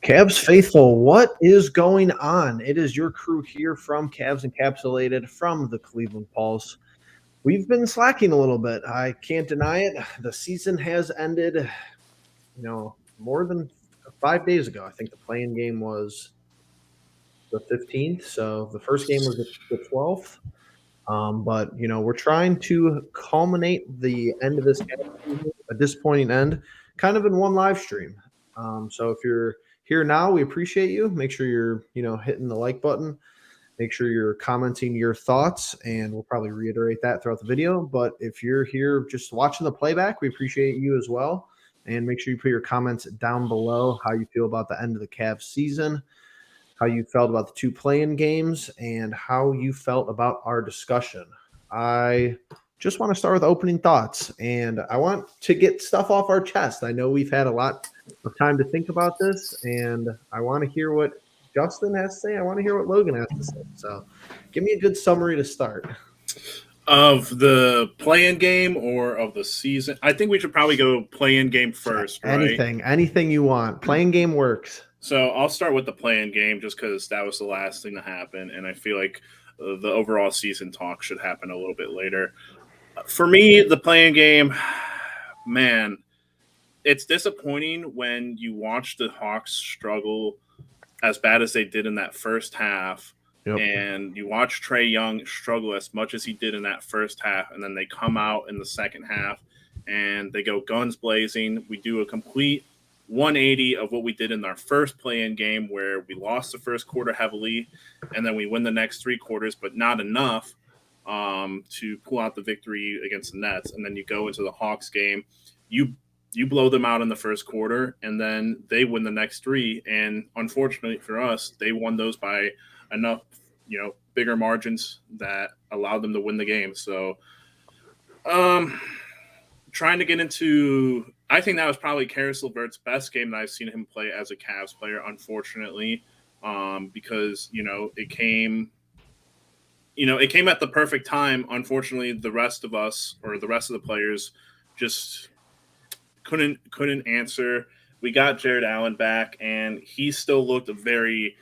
Cavs faithful, what is going on? It is your crew here from Cavs Encapsulated from the Cleveland Pulse. We've been slacking a little bit. I can't deny it. The season has ended, more than 5 days ago. I think the play-in game was the 15th, so the first game was the 12th. But we're trying to culminate the end of this season, a disappointing end, kind of in one live stream. So if you're here now, we appreciate you. Make sure you're hitting the like button. Make sure you're commenting your thoughts, and we'll probably reiterate that throughout the video. But if you're here just watching the playback, we appreciate you as well. And make sure you put your comments down below how you feel about the end of the Cavs season, how you felt about the two play-in games, and how you felt about our discussion. I just want to start with opening thoughts, and I want to get stuff off our chest. I know we've had a lot of time to think about this, and I want to hear what Justin has to say. I want to hear what Logan has to say. So give me a good summary to start. Of the play-in game or of the season? I think we should probably go play-in game first, right? Anything you want. Play-in game works. So I'll start with the play-in game just because that was the last thing to happen, and I feel like the overall season talk should happen a little bit later. For me, the play-in game, man, it's disappointing when you watch the Hawks struggle as bad as they did in that first half. Yep. And you watch Trae Young struggle as much as he did in that first half, and then they come out in the second half and they go guns blazing. We do a complete 180 of what we did in our first play-in game, where we lost the first quarter heavily, and then we win the next three quarters, but not enough to pull out the victory against the Nets. And then you go into the Hawks game, you blow them out in the first quarter, and then they win the next three. And unfortunately for us, they won those by enough, bigger margins that allowed them to win the game. So trying to get into, I think that was probably Karis LeVert's best game that I've seen him play as a Cavs player, unfortunately, because, it came at the perfect time. Unfortunately, the rest of us, or the rest of the players, just couldn't answer. We got Jared Allen back, and he still looked very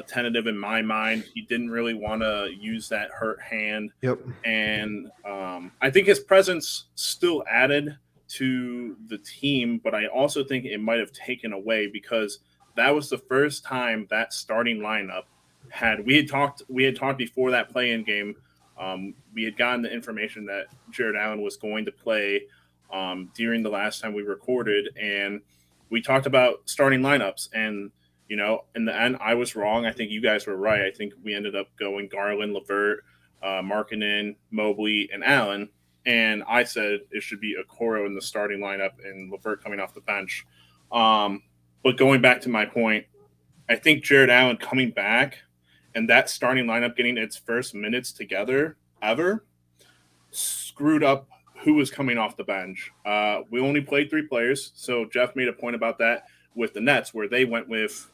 tentative in my mind. He didn't really want to use that hurt hand. Yep. And I think his presence still added to the team, but I also think it might have taken away, because that was the first time that starting lineup we had talked before that play-in game. We had gotten the information that Jared Allen was going to play during the last time we recorded, and we talked about starting lineups. And in the end, I was wrong. I think you guys were right. I think we ended up going Garland, LeVert, Markkanen, Mobley, and Allen. And I said it should be Okoro in the starting lineup and LeVert coming off the bench. But going back to my point, I think Jared Allen coming back and that starting lineup getting its first minutes together ever screwed up who was coming off the bench. We only played 3 players, so Jeff made a point about that with the Nets, where they went with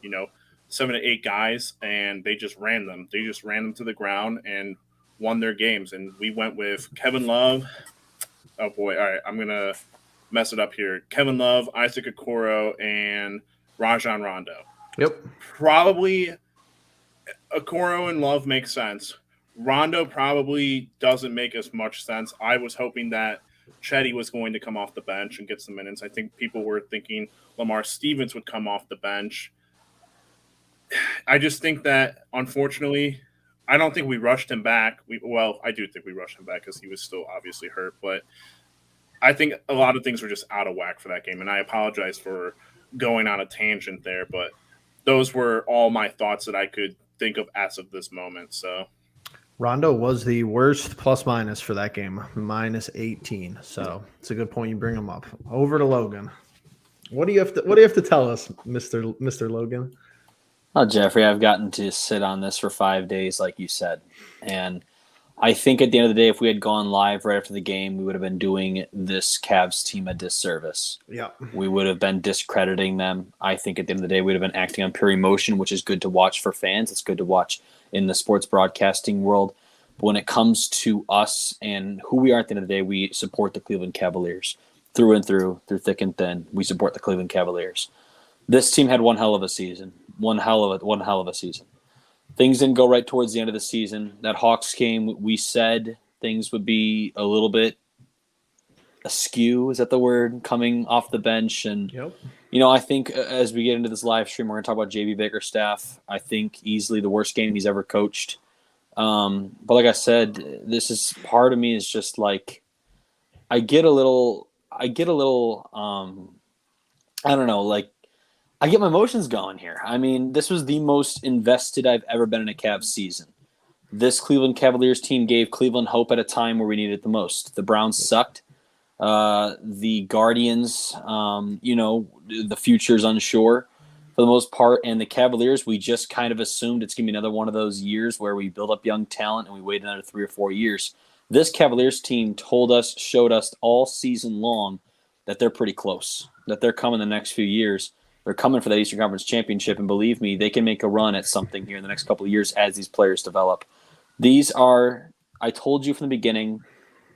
7 to 8 guys, and they just ran them. They just ran them to the ground and won their games. And we went with Kevin Love. Oh boy! All right, I'm gonna mess it up here. Kevin Love, Isaac Okoro, and Rajon Rondo. Yep. Probably Okoro and Love make sense. Rondo probably doesn't make as much sense. I was hoping that Chetty was going to come off the bench and get some minutes. I think people were thinking Lamar Stevens would come off the bench. I just think that, unfortunately, I don't think we rushed him back. I do think we rushed him back because he was still obviously hurt. But I think a lot of things were just out of whack for that game. And I apologize for going on a tangent there. But those were all my thoughts that I could think of as of this moment. So Rondo was the worst plus-minus for that game, minus 18. So it's a good point you bring him up. Over to Logan. What do you have to tell us, Mr. Logan? Oh, Jeffrey, I've gotten to sit on this for 5 days, like you said. And I think at the end of the day, if we had gone live right after the game, we would have been doing this Cavs team a disservice. Yeah. We would have been discrediting them. I think at the end of the day, we'd have been acting on pure emotion, which is good to watch for fans. It's good to watch in the sports broadcasting world. But when it comes to us and who we are at the end of the day, we support the Cleveland Cavaliers through and through thick and thin. We support the Cleveland Cavaliers. This team had one hell of a season. One hell of a season. Things didn't go right towards the end of the season. That Hawks game, we said things would be a little bit askew, is that the word, coming off the bench. And, I think as we get into this live stream, we're going to talk about JB Bickerstaff. I think easily the worst game he's ever coached. But like I said, this is part of me is just like, I get a little, I don't know, like, I get my emotions going here. I mean, this was the most invested I've ever been in a Cavs season. This Cleveland Cavaliers team gave Cleveland hope at a time where we needed it the most. The Browns sucked. The Guardians, the future's unsure for the most part. And the Cavaliers, we just kind of assumed it's going to be another one of those years where we build up young talent and we wait another 3 or 4 years. This Cavaliers team showed us all season long that they're pretty close, that they're coming the next few years. They're coming for that Eastern Conference Championship, and believe me, they can make a run at something here in the next couple of years as these players develop. I told you from the beginning,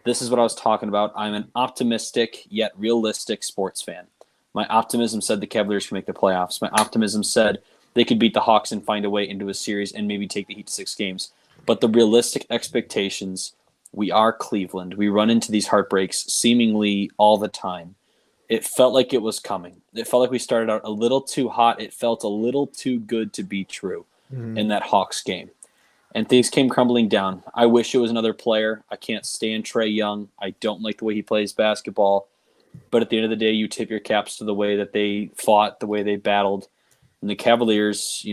this is what I was talking about. I'm an optimistic yet realistic sports fan. My optimism said the Cavaliers can make the playoffs. My optimism said they could beat the Hawks and find a way into a series and maybe take the Heat to 6 games. But the realistic expectations, we are Cleveland. We run into these heartbreaks seemingly all the time. It felt like it was coming. It felt like we started out a little too hot. It felt a little too good to be true in that Hawks game. And things came crumbling down. I wish it was another player. I can't stand Trae Young. I don't like the way he plays basketball. But at the end of the day, you tip your caps to the way that they fought, the way they battled. And the Cavaliers,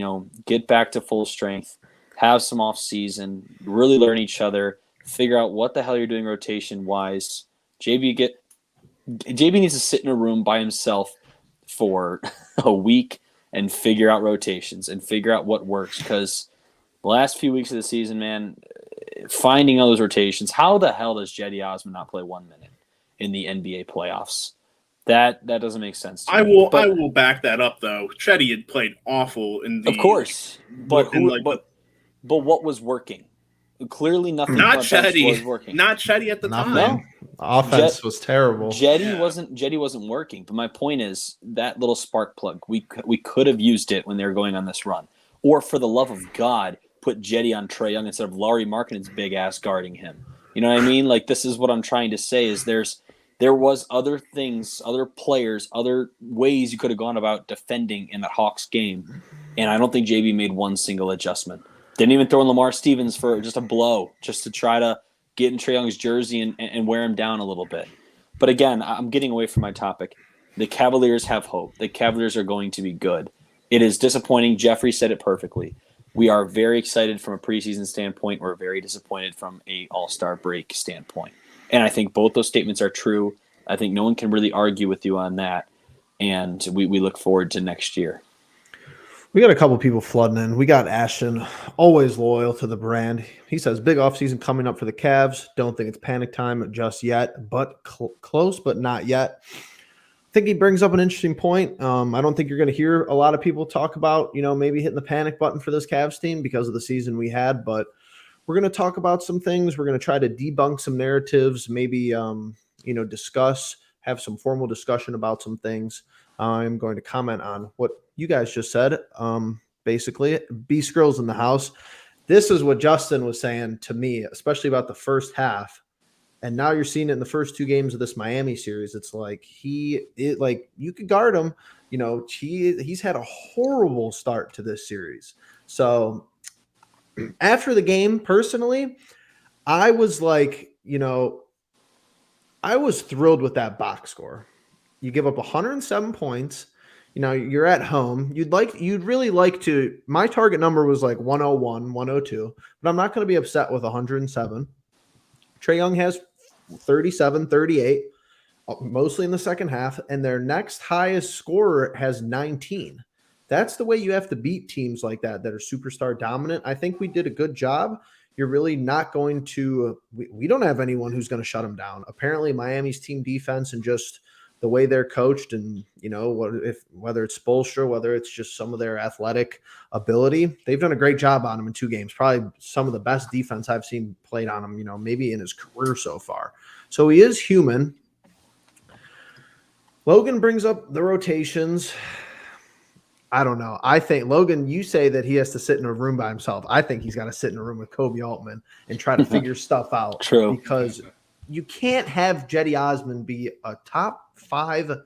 get back to full strength, have some off season, really learn each other, figure out what the hell you're doing rotation-wise. JB needs to sit in a room by himself for a week and figure out rotations and figure out what works, because the last few weeks of the season, man, finding all those rotations, how the hell does Cedi Osman not play 1 minute in the NBA playoffs? That doesn't make sense to me. I will back that up, though. Cedi had played awful in the... Of course. But what was working? Clearly nothing not Cedi was working. Not Cedi at the time. No. Offense was terrible. Cedi wasn't working. But my point is that little spark plug, we could have used it when they were going on this run. Or for the love of God, put Cedi on Trae Young instead of Lauri Markkanen's big ass guarding him. You know what I mean? Like, this is what I'm trying to say is there was other things, other players, other ways you could have gone about defending in that Hawks game. And I don't think JB made one single adjustment. Didn't even throw in Lamar Stevens for just a blow, just to try to get in Trae Young's jersey and wear him down a little bit. But again, I'm getting away from my topic. The Cavaliers have hope. The Cavaliers are going to be good. It is disappointing. Jeffrey said it perfectly. We are very excited from a preseason standpoint. We're very disappointed from a all-star break standpoint. And I think both those statements are true. I think no one can really argue with you on that. And we look forward to next year. We got a couple people flooding in. We got Ashton, always loyal to the brand. He says, big offseason coming up for the Cavs. Don't think it's panic time just yet, but close, but not yet. I think he brings up an interesting point. I don't think you're going to hear a lot of people talk about, maybe hitting the panic button for this Cavs team because of the season we had, but we're going to talk about some things. We're going to try to debunk some narratives, maybe, have some formal discussion about some things. I'm going to comment on what you guys just said. Basically, B Skrills in the house. This is what Justin was saying to me, especially about the first half. And now you're seeing it in the first 2 games of this Miami series. It's like you could guard him. He's had a horrible start to this series. So after the game, personally, I was like, I was thrilled with that box score. You give up 107 points. You're at home. You'd really like to. My target number was like 101, 102, but I'm not going to be upset with 107. Trae Young has 37, 38, mostly in the second half, and their next highest scorer has 19. That's the way you have to beat teams like that are superstar dominant. I think we did a good job. You're really not going to we don't have anyone who's going to shut them down. Apparently, Miami's team defense and just the way they're coached and, whether it's Spoelstra, whether it's just some of their athletic ability, they've done a great job on him in 2 games. Probably some of the best defense I've seen played on him, maybe in his career so far. So he is human. Logan brings up the rotations. I don't know. I think, Logan, you say that he has to sit in a room by himself. I think he's got to sit in a room with Kobe Altman and try to figure stuff out. True. Because you can't have Jetty Osman be a top 5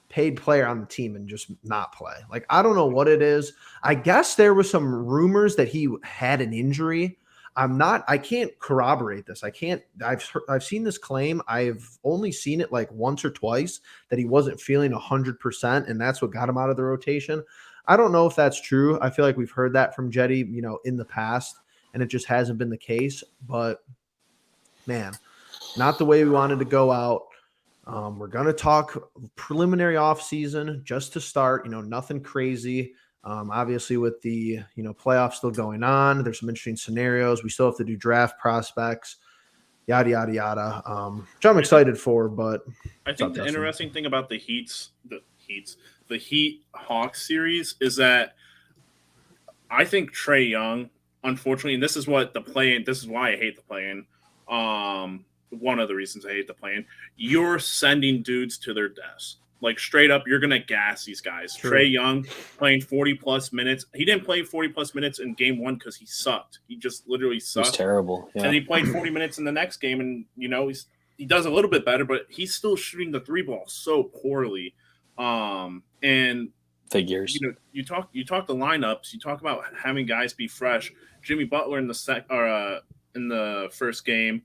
paid player on the team and just not play. Like, I don't know what it is. I guess there was some rumors that he had an injury. I can't corroborate this. I've seen this claim. I've only seen it like once or twice that he wasn't feeling 100%, and that's what got him out of the rotation. I don't know if that's true. I feel like we've heard that from Jetty, in the past, and it just hasn't been the case. But man, not the way we wanted to go out. We're going to talk preliminary offseason just to start, nothing crazy. Obviously with the, playoffs still going on, there's some interesting scenarios. We still have to do draft prospects, yada, yada, yada, which I'm excited for, but I think the interesting thing about the Heat Hawks series is that I think Trae Young, unfortunately, and this is why I hate the play-in. One of the reasons I hate the play-in, you're sending dudes to their deaths. Like, straight up, you're going to gas these guys. True. Trae Young playing 40-plus minutes. He didn't play 40-plus minutes in game 1 because he sucked. He just literally sucked. He was terrible. Yeah. And he played 40 minutes in the next game, and, he does a little bit better, but he's still shooting the 3-ball so poorly. And figures. You talk the lineups. You talk about having guys be fresh. Jimmy Butler in the first game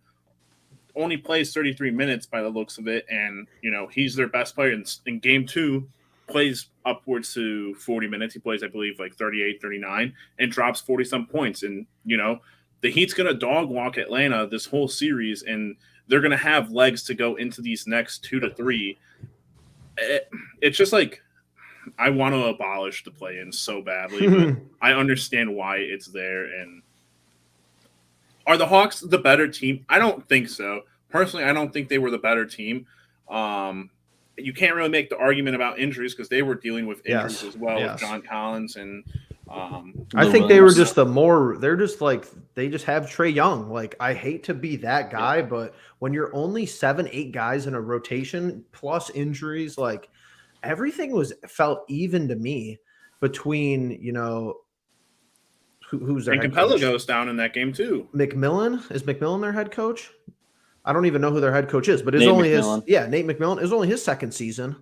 only plays 33 minutes by the looks of it, and he's their best player. In game 2, plays upwards to 40 minutes. He plays, I believe, like 38, 39, and drops 40-some points. And the Heat's gonna dog walk Atlanta this whole series, and they're gonna have legs to go into these next 2 to 3. It's just like, I want to abolish the play-in so badly, but I understand why it's there. And are the Hawks the better team? I don't think so. Personally, I don't think they were the better team. You can't really make the argument about injuries because they were dealing with injuries as well with John Collins and I think they were just they just have Trae Young. Like, I hate to be that guy, but when you're only 7-8 guys in a rotation plus injuries, like, everything felt even to me between, who's their head Capella coach? Goes down in that game too. McMillan? Is McMillan their head coach? I don't even know who their head coach is, but Nate McMillan. It was only his second season.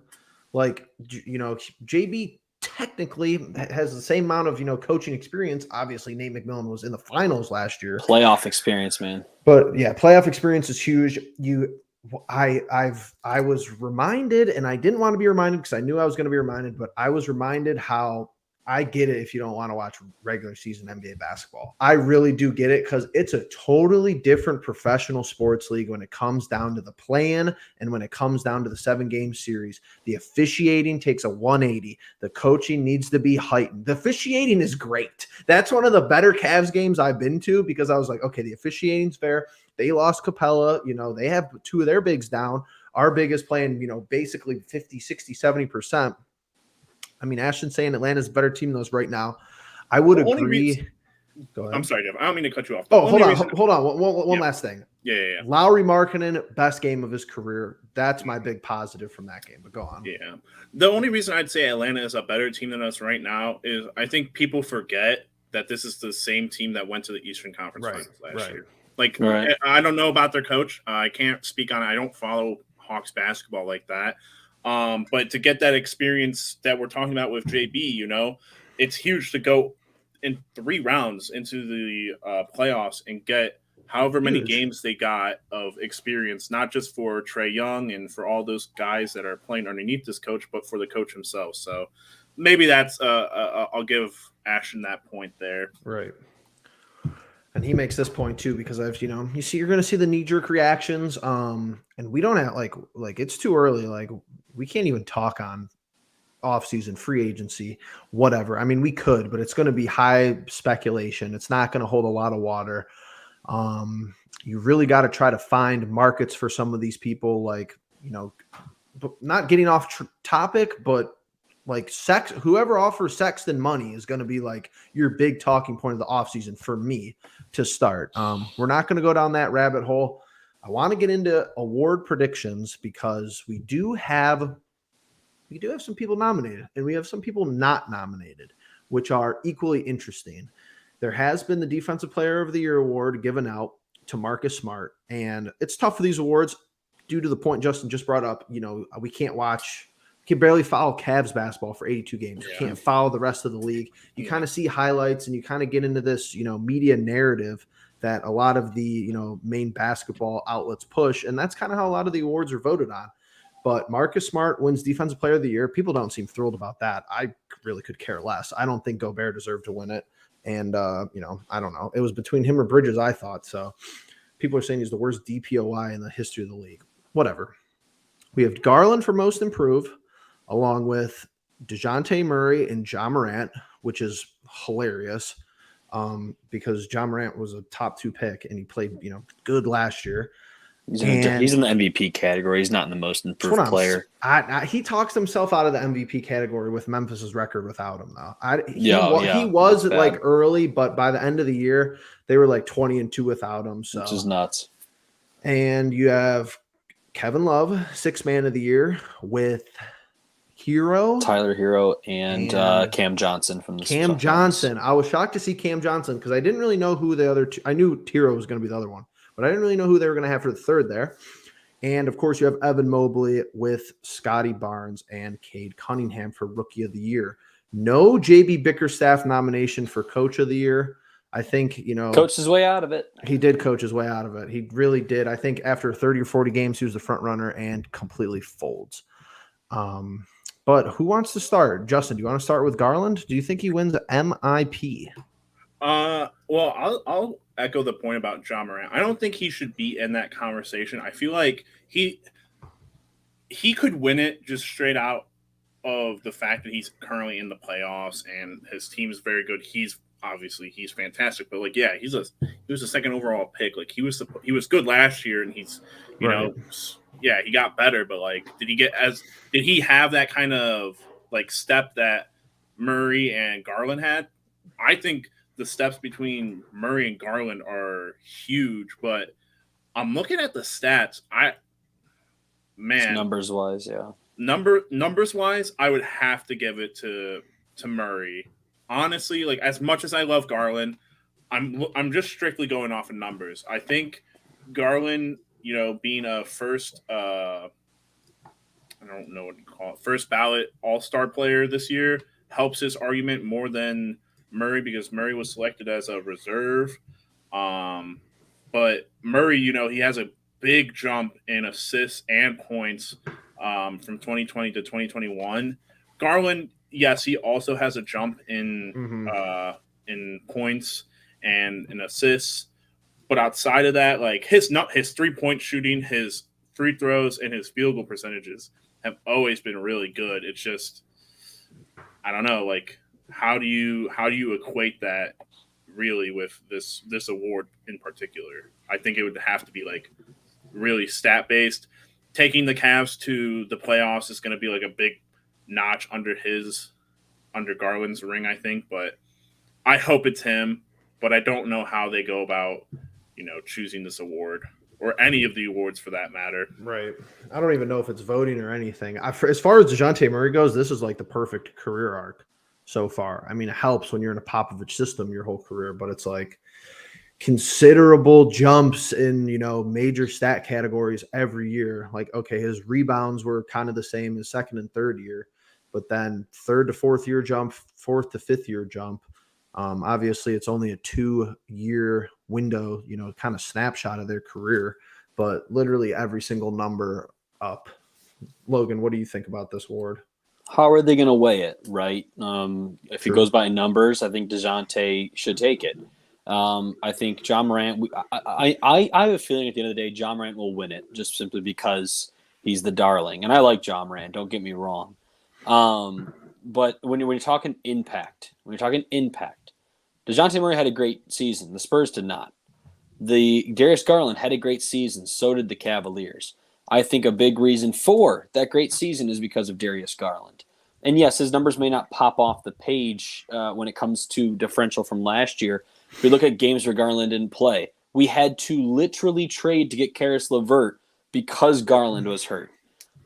Like, JB technically has the same amount of, coaching experience. Obviously, Nate McMillan was in the finals last year. Playoff experience, man. But yeah, playoff experience is huge. I was reminded, and I didn't want to be reminded because I knew I was going to be reminded, but I was reminded how I get it if you don't want to watch regular season NBA basketball. I really do get it because it's a totally different professional sports league when it comes down to the play-in and when it comes down to the 7-game series. The officiating takes a 180. The coaching needs to be heightened. The officiating is great. That's one of the better Cavs games I've been to because I was like, okay, the officiating's fair. They lost Capella. They have 2 of their bigs down. Our big is playing, basically 50, 60, 70%. I mean, Ashton's saying Atlanta's a better team than us right now. I would agree. Go ahead. I'm sorry, Jeff. I don't mean to cut you off. Hold on. One last thing. Yeah. Lauri Markkanen, best game of his career. That's my big positive from that game, but go on. Yeah. The only reason I'd say Atlanta is a better team than us right now is I think people forget that this is the same team that went to the Eastern Conference Finals last year. Like, I don't know about their coach. I can't speak on it. I don't follow Hawks basketball like that. But to get that experience that we're talking about with JB, it's huge to go in 3 rounds into the playoffs and get however many games they got of experience, not just for Trae Young and for all those guys that are playing underneath this coach, but for the coach himself. So maybe that's I'll give Ashton that point there. Right. And he makes this point too, because you're going to see the knee-jerk reactions. And we don't have like it's too early. Like, we can't even talk on offseason, free agency, whatever. I mean, we could, but it's going to be high speculation. It's not going to hold a lot of water. You really got to try to find markets for some of these people, like, not getting off topic, but like sex, whoever offers Sexton money is going to be like your big talking point of the offseason for me to start. We're not going to go down that rabbit hole. I want to get into award predictions because we do have we do have some people nominated, and we have some people not nominated, which are equally interesting. There has been the Defensive Player of the Year award given out to Marcus Smart, and it's tough for these awards due to the point Justin just brought up. We can't barely follow Cavs basketball for 82 games. You can't follow the rest of the league. You kind of see highlights, and you kind of get into this, media narrative that a lot of the, main basketball outlets push, and that's kind of how a lot of the awards are voted on. But Marcus Smart wins Defensive Player of the Year. People don't seem thrilled about that. I really could care less. I don't think Gobert deserved to win it. And, I don't know. It was between him or Bridges, I thought. So people are saying he's the worst DPOI in the history of the league. Whatever. We have Garland for Most Improved, along with DeJounte Murray and Ja Morant, which is hilarious because Ja Morant was a top 2 pick, and he played, good last year. He's in the MVP category. He's not in the Most Improved player. He talks himself out of the MVP category with Memphis's record without him, though. He was early, but by the end of the year, they were 20-2 without him. So, which is nuts. And you have Kevin Love, 6th Man of the Year, with Tyler Hero and Cam Johnson from the Cam Johnson. I was shocked to see Cam Johnson because I didn't really know who the other two. I knew Hero was going to be the other one, but I didn't really know who they were going to have for the third there. And of course, you have Evan Mobley with Scotty Barnes and Cade Cunningham for Rookie of the Year. No JB Bickerstaff nomination for Coach of the Year. I think, coached his way out of it. He did coach his way out of it. He really did. I think after 30 or 40 games, he was the front runner and completely folds. But who wants to start? Justin, do you want to start with Garland? Do you think he wins MIP? Well, I'll echo the point about Ja Morant. I don't think he should be in that conversation. I feel like he could win it just straight out of the fact that he's currently in the playoffs and his team is very good. He's fantastic, but he was a second overall pick. He was good last year, and he's he got better, but did he have that kind of step that Murray and Garland had? I think the steps between Murray and Garland are huge, but I'm looking at the stats. Numbers wise, yeah. Numbers wise, I would have to give it to Murray. Honestly, as much as I love Garland, I'm just strictly going off of numbers. I think Garland, being a first, I don't know what you call it, first ballot All-Star player this year helps his argument more than Murray because Murray was selected as a reserve. But Murray, he has a big jump in assists and points from 2020 to 2021. Garland, yes, he also has a jump in points and in assists. But outside of that, his 3-point shooting, his free throws, and his field goal percentages have always been really good. It's just, I don't know, how do you equate that really with this award in particular? I think it would have to be really stat based. Taking the Cavs to the playoffs is going to be a big notch under Garland's ring, I think. But I hope it's him. But I don't know how they go about choosing this award or any of the awards for that matter. Right. I don't even know if it's voting or anything. As far as DeJounte Murray goes, this is the perfect career arc so far. I mean, it helps when you're in a Popovich system your whole career, but it's considerable jumps in, major stat categories every year. Okay, his rebounds were kind of the same as second and third year, but then third to fourth year jump, fourth to fifth year jump. Obviously, it's only a 2-year window, kind of snapshot of their career, but literally every single number up. Logan, what do you think about this award? How are they going to weigh it, right? If it goes by numbers, I think DeJounte should take it. I think Ja Morant I have a feeling at the end of the day, Ja Morant will win it just simply because he's the darling. And I like Ja Morant, don't get me wrong. But when you're talking impact, DeJounte Murray had a great season. The Spurs did not. Darius Garland had a great season. So did the Cavaliers. I think a big reason for that great season is because of Darius Garland. And yes, his numbers may not pop off the page when it comes to differential from last year. If we look at games where Garland didn't play, we had to literally trade to get Karis LeVert because Garland was hurt.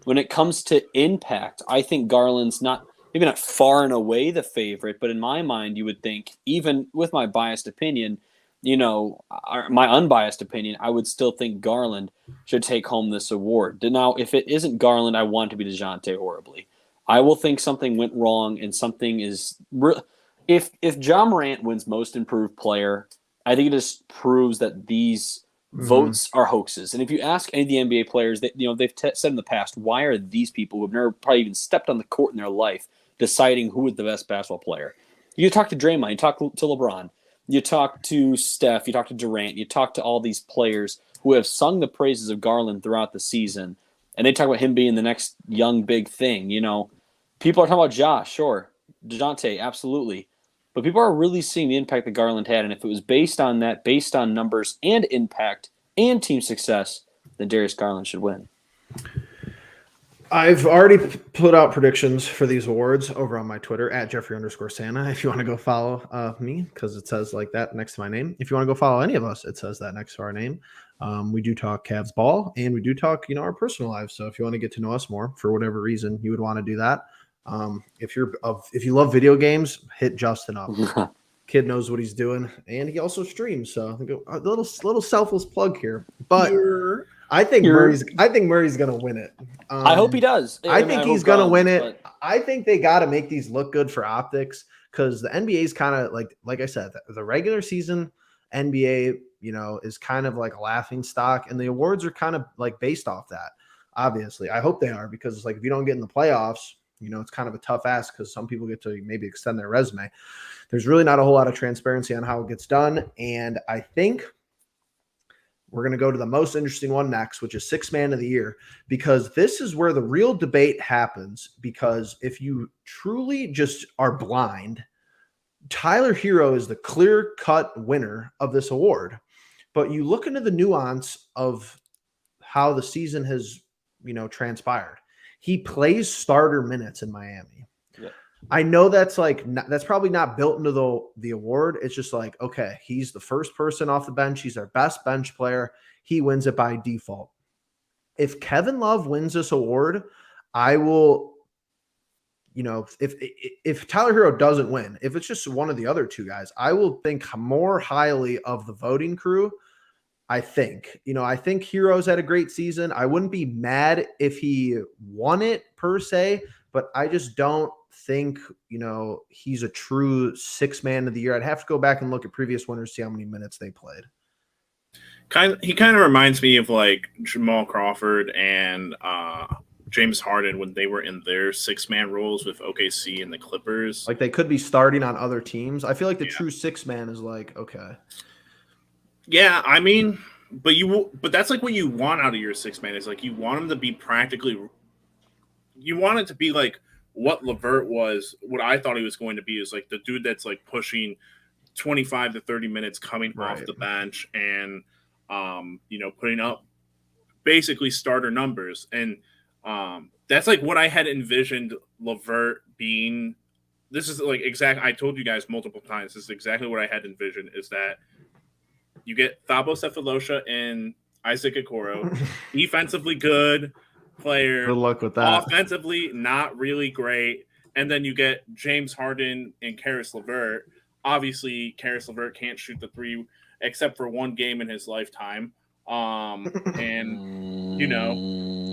When it comes to impact, I think Garland's maybe not far and away the favorite, but in my mind, you would think, even with my biased opinion, my unbiased opinion, I would still think Garland should take home this award. Now, if it isn't Garland, I want it to be DeJounte horribly. I will think something went wrong and something is if Ja Morant wins Most Improved Player, I think it just proves that these votes are hoaxes. And if you ask any of the NBA players, that they've said in the past, why are these people who have never probably even stepped on the court in their life deciding who is the best basketball player? You talk to Draymond, you talk to LeBron, you talk to Steph, you talk to Durant, you talk to all these players who have sung the praises of Garland throughout the season, and they talk about him being the next young big thing. People are talking about Josh, sure, DeJounte, absolutely. But people are really seeing the impact that Garland had, and if it was based on that, based on numbers and impact and team success, then Darius Garland should win. I've already put out predictions for these awards over on my Twitter at Jeffrey_Santa. If you want to go follow me, because it says like that next to my name. If you want to go follow any of us, it says that next to our name. We do talk Cavs ball, and we do talk, our personal lives. So if you want to get to know us more, for whatever reason, you would want to do that. If you love video games, hit Justin up. Kid knows what he's doing, and he also streams. So a little selfless plug here, but I think Murray's gonna win it. I hope he does. I think he's gonna win it. But I think they got to make these look good for optics, because the NBA is kind of like I said, the regular season NBA, is kind of like a laughing stock, and the awards are kind of like based off that. Obviously, I hope they are, because it's like if you don't get in the playoffs, it's kind of a tough ask, because some people get to maybe extend their resume. There's really not a whole lot of transparency on how it gets done. And I think we're going to go to the most interesting one next, which is Sixth Man of the Year, because this is where the real debate happens. Because if you truly just are blind, Tyler Hero is the clear-cut winner of this award. But you look into the nuance of how the season has, transpired. He plays starter minutes in Miami. Yeah. I know that's probably not built into the award. It's just like, okay, he's the first person off the bench. He's our best bench player. He wins it by default. If Kevin Love wins this award, I will, if Tyler Hero doesn't win, if it's just one of the other two guys, I will think more highly of the voting crew. I think Hero's had a great season. I wouldn't be mad if he won it per se, but I just don't think, he's a true Sixth Man of the Year. I'd have to go back and look at previous winners, see how many minutes they played. He kind of reminds me of like Jamal Crawford and James Harden when they were in their 6-man roles with OKC and the Clippers. Like they could be starting on other teams. I feel like the true 6-man is like, okay. Yeah, I mean, but that's like what you want out of your 6-man is like you want him to be you want it to be like what LeVert was, what I thought he was going to be is like the dude that's like pushing 25 to 30 minutes coming off the bench and putting up basically starter numbers. And that's like what I had envisioned LeVert being. This is like I told you guys multiple times, this is exactly what I had envisioned is that you get Thabo Sefolosha and Isaac Okoro, defensively good player. Good luck with that. Offensively, not really great. And then you get James Harden and Karis LeVert. Obviously, Karis LeVert can't shoot the three except for one game in his lifetime. And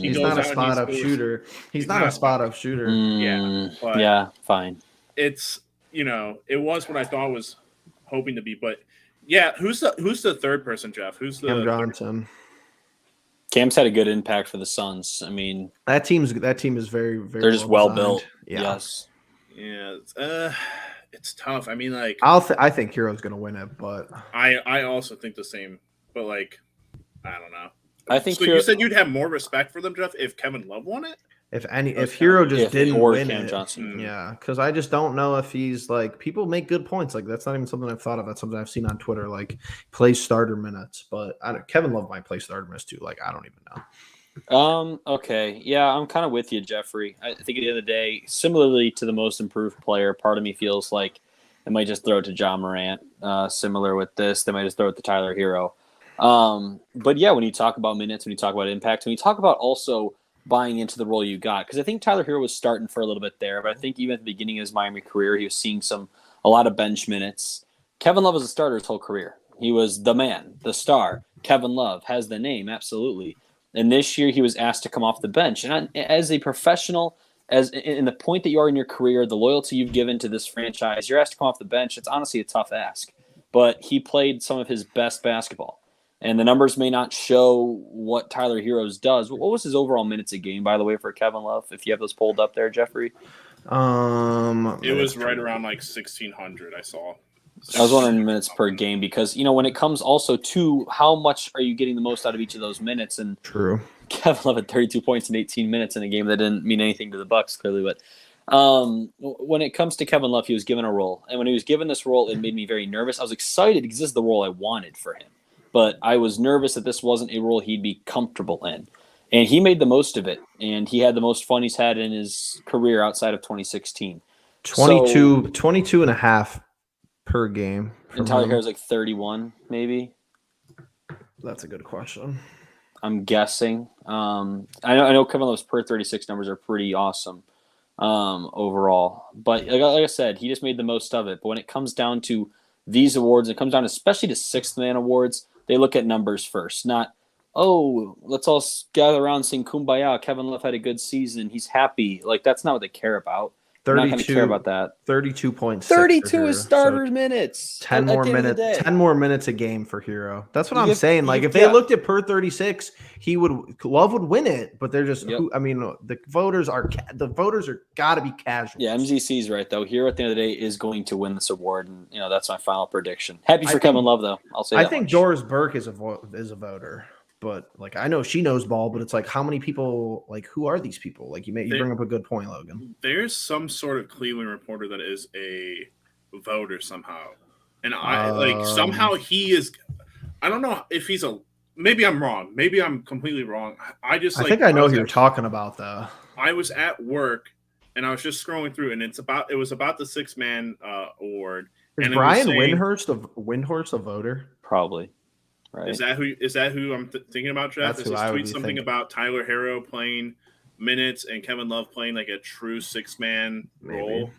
he's not a spot-up shooter. He's not a spot-up shooter. Yeah, fine. It's it was what I thought was hoping to be, but. Yeah, who's the third person, Jeff? Who's the Cam Johnson? Cam's had a good impact for the Suns. I mean, that team is very, very. They're just well built. Yeah. Yes. Yeah, it's tough. I mean, like I think Hero's gonna win it, but I also think the same. But like, I don't know. I think so. You said you'd have more respect for them, Jeff, if Kevin Love won it. If Hero just didn't win Cam it, Johnson. Yeah, because I just don't know if he's like people make good points. Like that's not even something I've thought of. That's something I've seen on Twitter. Like plays starter minutes, but Kevin Love might play starter minutes too. Like I don't even know. Okay. Yeah, I'm kind of with you, Jeffrey. I think at the end of the day, similarly to the most improved player, part of me feels like they might just throw it to Ja Morant. Similar with this, they might just throw it to Tyler Hero. But yeah, when you talk about minutes, when you talk about impact, when you talk about also buying into the role you got. Because I think Tyler Hero was starting for a little bit there, but I think even at the beginning of his Miami career, he was seeing a lot of bench minutes. Kevin Love was a starter his whole career. He was the man, the star. Kevin Love has the name, absolutely. And this year he was asked to come off the bench. And as a professional, as in the point that you are in your career, the loyalty you've given to this franchise, you're asked to come off the bench. It's honestly a tough ask. But he played some of his best basketball. And the numbers may not show what Tyler Heroes does. What was his overall minutes a game, by the way, for Kevin Love? If you have those pulled up there, Jeffrey. It was right around like 1,600. I saw. I was wondering minutes per game because, when it comes also to how much are you getting the most out of each of those minutes. And True. Kevin Love had 32 points in 18 minutes in a game that didn't mean anything to the Bucks, clearly. But when it comes to Kevin Love, he was given a role. And when he was given this role, it made me very nervous. I was excited because this is the role I wanted for him. But I was nervous that this wasn't a role he'd be comfortable in. And he made the most of it. And he had the most fun he's had in his career outside of 2016. 22 and a half per game. And Tyler Hero's like 31, maybe? That's a good question. I'm guessing. I know Kevin Love's per 36 numbers are pretty awesome overall. But like I said, he just made the most of it. But when it comes down to these awards, it comes down especially to sixth man awards, they look at numbers first, not, let's all gather around sing Kumbaya. Kevin Love had a good season. He's happy. Like, that's not what they care about. They're not going to care about that. 32.6. 32 is starters minutes. 10 more minutes. 10 more minutes a game for Hero. That's what I'm saying. Like, if they looked at per 36, Love would win it. But they're just. The voters are got to be casual. Yeah, MZC's right though. Hero at the end of the day is going to win this award, and that's my final prediction. Happy for Kevin Love though. I'll say. I think Doris Burke is a voter. But like, I know she knows ball, but it's like, how many people? Like, who are these people? Like, you bring up a good point, Logan. There's some sort of Cleveland reporter that is a voter somehow, and somehow he is. I don't know if he's a. Maybe I'm wrong. Maybe I'm completely wrong. I think I know who you're talking about though. I was at work and I was just scrolling through, and it was about the 6-man award. Is Brian Windhorst a voter? Probably. Right. Is that who I'm thinking about, Jeff? That's Is his tweet something about Tyler Hero playing minutes and Kevin Love playing like a true 6-man role?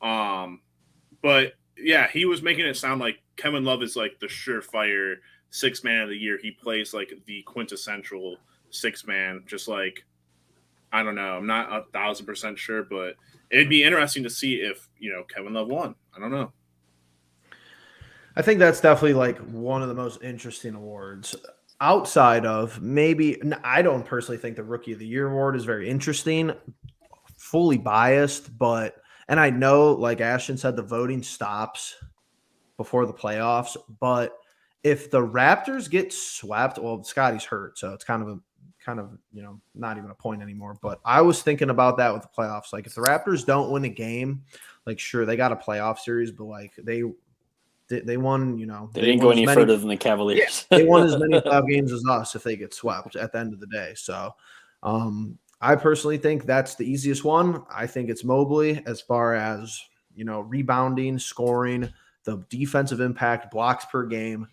But yeah, he was making it sound like Kevin Love is like the surefire 6-man of the year. He plays like the quintessential 6-man, just like, I don't know. I'm not 1,000% sure, but it'd be interesting to see if, Kevin Love won. I don't know. I think that's definitely like one of the most interesting awards outside of maybe. I don't personally think the Rookie of the Year award is very interesting, fully biased, and I know, like Ashton said, the voting stops before the playoffs, but if the Raptors get swept, well, Scotty's hurt, so it's kind of not even a point anymore. But I was thinking about that with the playoffs. Like, if the Raptors don't win a game, like, sure, they got a playoff series, but like they won, They didn't go any further than the Cavaliers. They won as many playoff games as us if they get swept at the end of the day. So I personally think that's the easiest one. I think it's Mobley as far as, rebounding, scoring, the defensive impact, blocks per game.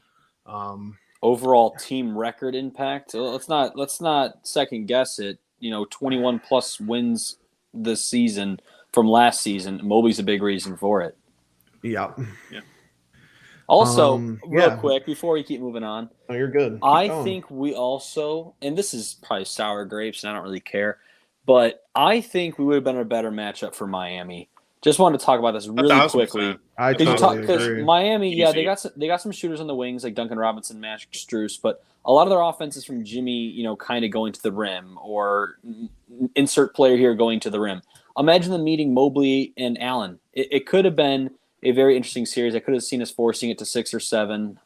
Overall team record impact. Let's not second guess it. 21 plus wins this season from last season. Mobley's a big reason for it. Yeah. Also, real quick, before we keep moving on. Oh, you're good. I think we also, and this is probably sour grapes, and I don't really care, but I think we would have been a better matchup for Miami. Just wanted to talk about this really quickly. I totally agree. Because Miami, they got some shooters on the wings like Duncan Robinson, Magic Strus, but a lot of their offense is from Jimmy, kind of going to the rim, or insert player here going to the rim. Imagine them meeting Mobley and Allen. It could have been a very interesting series. I could have seen us forcing it to 6 or 7.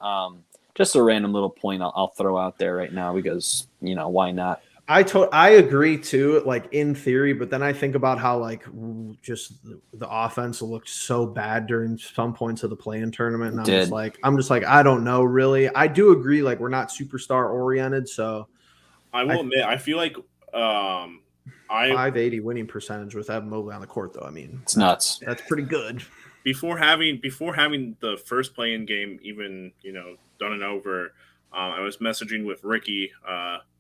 Just a random little point I'll throw out there right now because, why not? I agree too, like in theory, but then I think about how like just the offense looked so bad during some points of the play-in tournament. And I'm just like, I don't know really. I do agree, like we're not superstar oriented, so I will admit, I feel like 580 winning percentage with Evan Mobley on the court though. I mean, it's nuts. That's pretty good. Before having the first play-in game even, done and over, I was messaging with Ricky,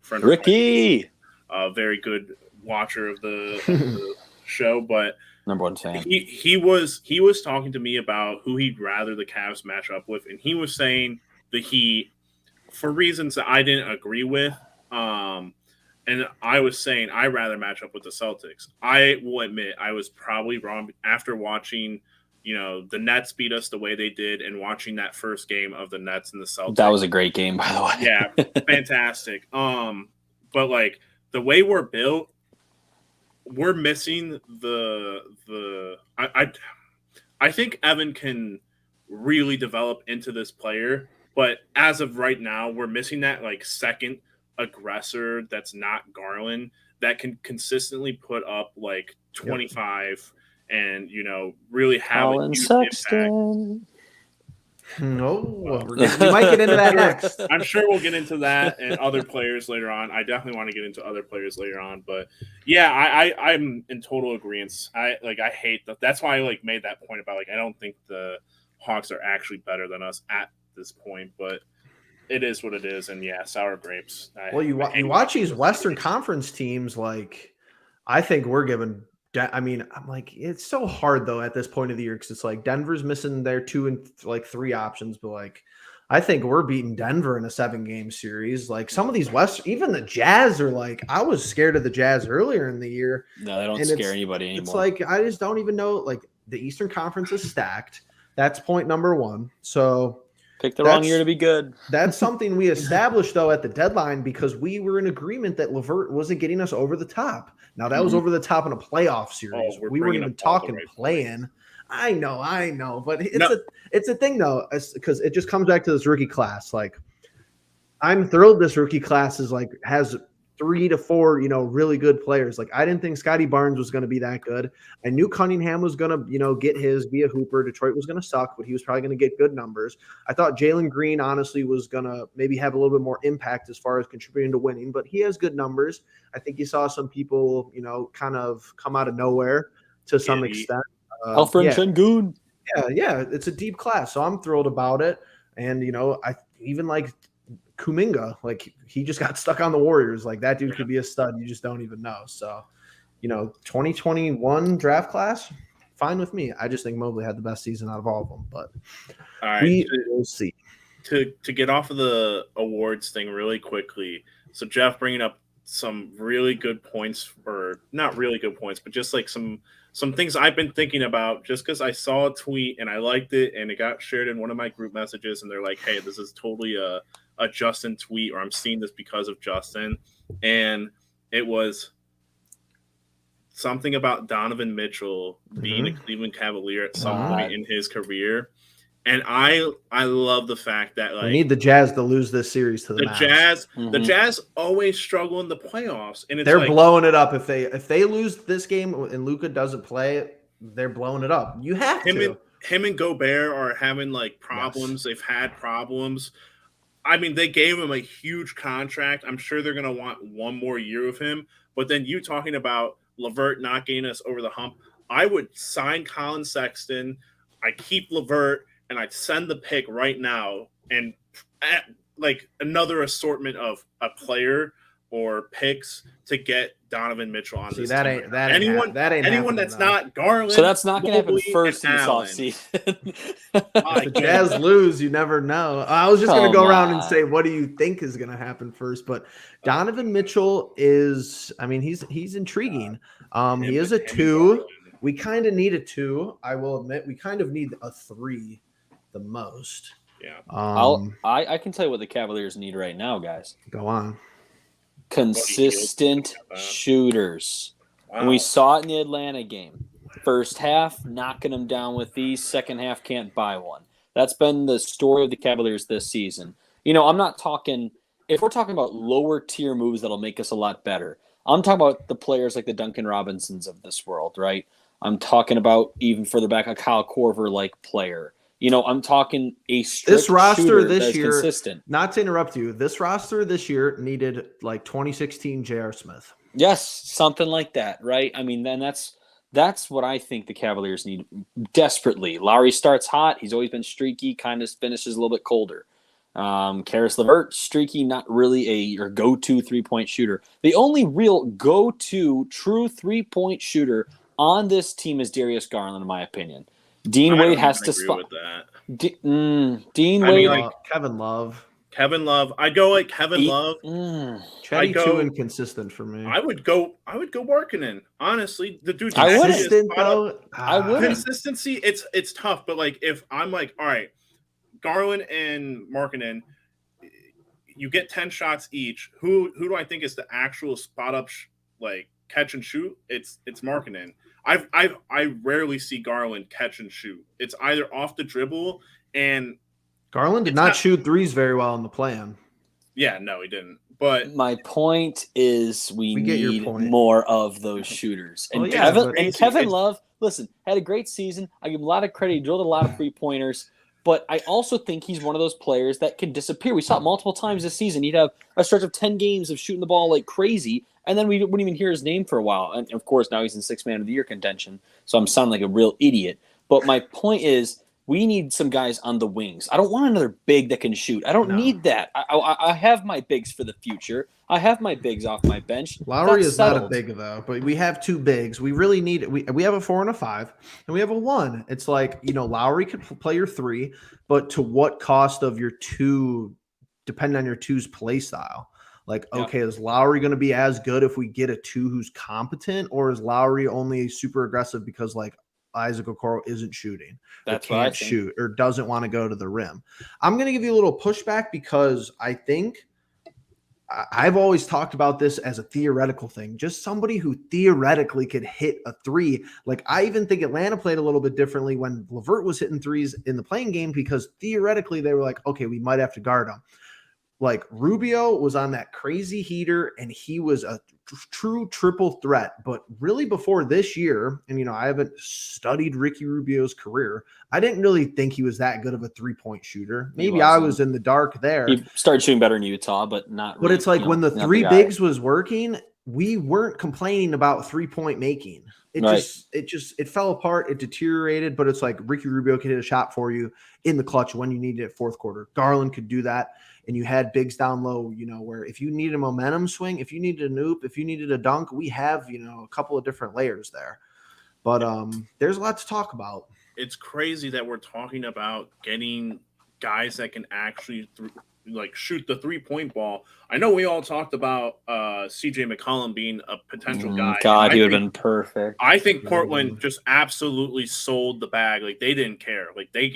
friend Ricky. a very good watcher of the show, but Number one fan. he was talking to me about who he'd rather the Cavs match up with, and he was saying the Heat for reasons that I didn't agree with. And I was saying I'd rather match up with the Celtics. I will admit I was probably wrong after watching, the Nets beat us the way they did and watching that first game of the Nets and the Celtics. That was a great game, by the way. Yeah, fantastic. But like the way we're built, we're missing I think Evan can really develop into this player, but as of right now, we're missing that like second aggressor that's not Garland that can consistently put up like 25 and really have Colin a huge Sexton. impact. No, we might get into that next. I'm sure we'll get into that and other players later on. I definitely want to get into other players later on, but yeah, I'm in total agreement. I hate that. That's why I made that point about I don't think the Hawks are actually better than us at this point, but it is what it is, and yeah, sour grapes. You watch these Western Conference teams, I think we're given. I'm it's so hard though at this point of the year because it's Denver's missing their 2 and 3 options, but I think we're beating Denver in a 7-game series. Some of these even the Jazz are I was scared of the Jazz earlier in the year. No, they don't scare anybody anymore. It's I just don't even know. The Eastern Conference is stacked. That's point number 1. So. Pick the wrong year to be good. That's something we established, though, at the deadline because we were in agreement that LeVert wasn't getting us over the top. Now, that was over the top in a playoff series. We weren't even talking playing. I know. But it's a thing, though, because it just comes back to this rookie class. I'm thrilled this rookie class has 3 to 4, really good players. I didn't think Scotty Barnes was going to be that good. I knew Cunningham was going to, get his via Hooper. Detroit was going to suck, but he was probably going to get good numbers. I thought Jalen Green, honestly, was going to maybe have a little bit more impact as far as contributing to winning, but he has good numbers. I think you saw some people, kind of come out of nowhere to some extent. Alfred Şengün. Yeah, it's a deep class, so I'm thrilled about it. And, I even Kuminga, he just got stuck on the Warriors. That dude could be a stud. You just don't even know. So, 2021 draft class, fine with me. I just think Mobley had the best season out of all of them. But all right, we will see. To get off of the awards thing really quickly. So Jeff bringing up some really good points, or not really good points, but just some things I've been thinking about just because I saw a tweet and I liked it and it got shared in one of my group messages and they're like, hey, this is totally a Justin tweet, or I'm seeing this because of Justin. And it was something about Donovan Mitchell being a Cleveland Cavalier at some point in his career. And I love the fact that we need the Jazz to lose this series to the Mavs. Jazz. The Jazz always struggle in the playoffs, and they're blowing it up. If they lose this game and Luka doesn't play, they're blowing it up. You have to. Him and Gobert are having problems. Yes. They've had problems. I mean, they gave him a huge contract. I'm sure they're going to want one more year of him. But then you talking about LeVert not getting us over the hump, I would sign Colin Sexton. I keep LeVert, and I'd send the pick right now and another assortment of a player or picks to get Donovan Mitchell on this team. Anyone that's not Garland. So that's not going to happen first in this offseason. If the Jazz lose, you never know. I was just going to go around and say, what do you think is going to happen first? But Donovan Mitchell is, he's intriguing. He is a 2. We kind of need a 2. I will admit, we kind of need a 3 the most. Yeah. I can tell you what the Cavaliers need right now, guys. Go on. Consistent shooters. Wow. And we saw it in the Atlanta game. First half, knocking them down with these. Second half, can't buy one. That's been the story of the Cavaliers this season. I'm not talking – if we're talking about lower tier moves that'll make us a lot better, I'm talking about the players like the Duncan Robinsons of this world, right? I'm talking about even further back a Kyle Korver-like player. I'm talking a strict this roster this year. Consistent. Not to interrupt you, this roster this year needed 2016 J.R. Smith. Yes, something like that, right? Then that's what I think the Cavaliers need desperately. Lowry starts hot. He's always been streaky, kind of finishes a little bit colder. Karis LeVert, streaky, not really your go-to three-point shooter. The only real go-to true three-point shooter on this team is Darius Garland, in my opinion. Dean Wade has to spot with that. Dean I Wade, mean, like, Kevin Love. I'd go like Kevin Love. Chetty too inconsistent for me. I would go Markkanen. Honestly, the dude. I would. I would. Consistency. It's tough, but like if I'm like, all right, Garland and Markkanen, you get 10 shots each. Who do I think is the actual spot up like catch and shoot? It's Markkanen. I rarely see Garland catch and shoot. It's either off the dribble, and Garland did not shoot threes very well in the play-in. Yeah, no, he didn't. But my point is we need more of those shooters. And Kevin Love, listen, had a great season. I give him a lot of credit. He drilled a lot of three-pointers. But I also think he's one of those players that can disappear. We saw it multiple times this season. He'd have a stretch of 10 games of shooting the ball like crazy, and then we wouldn't even hear his name for a while. And, of course, now he's in Sixth Man of the Year contention, so I'm sounding like a real idiot. But my point is we need some guys on the wings. I don't want another big that can shoot. I don't need that. I have my bigs for the future. I have my bigs off my bench. Lowry is not a big, though, but we have two bigs. We really need – we have a 4 and a 5, and we have a 1. It's like, Lowry could play your 3, but to what cost of your 2, depending on your 2's play style? Like, okay, is Lowry going to be as good if we get a 2 who's competent, or is Lowry only super aggressive because, like, Isaac Okoro isn't shooting, can't shoot, or doesn't want to go to the rim? I'm going to give you a little pushback because I think I've always talked about this as a theoretical thing, just somebody who theoretically could hit a 3. Like, I even think Atlanta played a little bit differently when LeVert was hitting threes in the playing game, because theoretically they were like, okay, we might have to guard him. Like, Rubio was on that crazy heater, and he was a true triple threat. But really before this year, and, I haven't studied Ricky Rubio's career, I didn't really think he was that good of a three-point shooter. Maybe I was in the dark there. He started shooting better in Utah, but not really. But it's like when the 3 bigs was working, we weren't complaining about three-point making. It fell apart. It deteriorated, but it's like Ricky Rubio could hit a shot for you in the clutch when you needed it fourth quarter. Garland could do that. And you had bigs down low, where if you needed a momentum swing, if you needed a noop, if you needed a dunk, we have, a couple of different layers there. But there's a lot to talk about. It's crazy that we're talking about getting guys that can actually shoot the 3-point ball. I know we all talked about CJ McCollum being a potential guy. God, he would have been perfect. I think Portland just absolutely sold the bag. Like, they didn't care. Like, they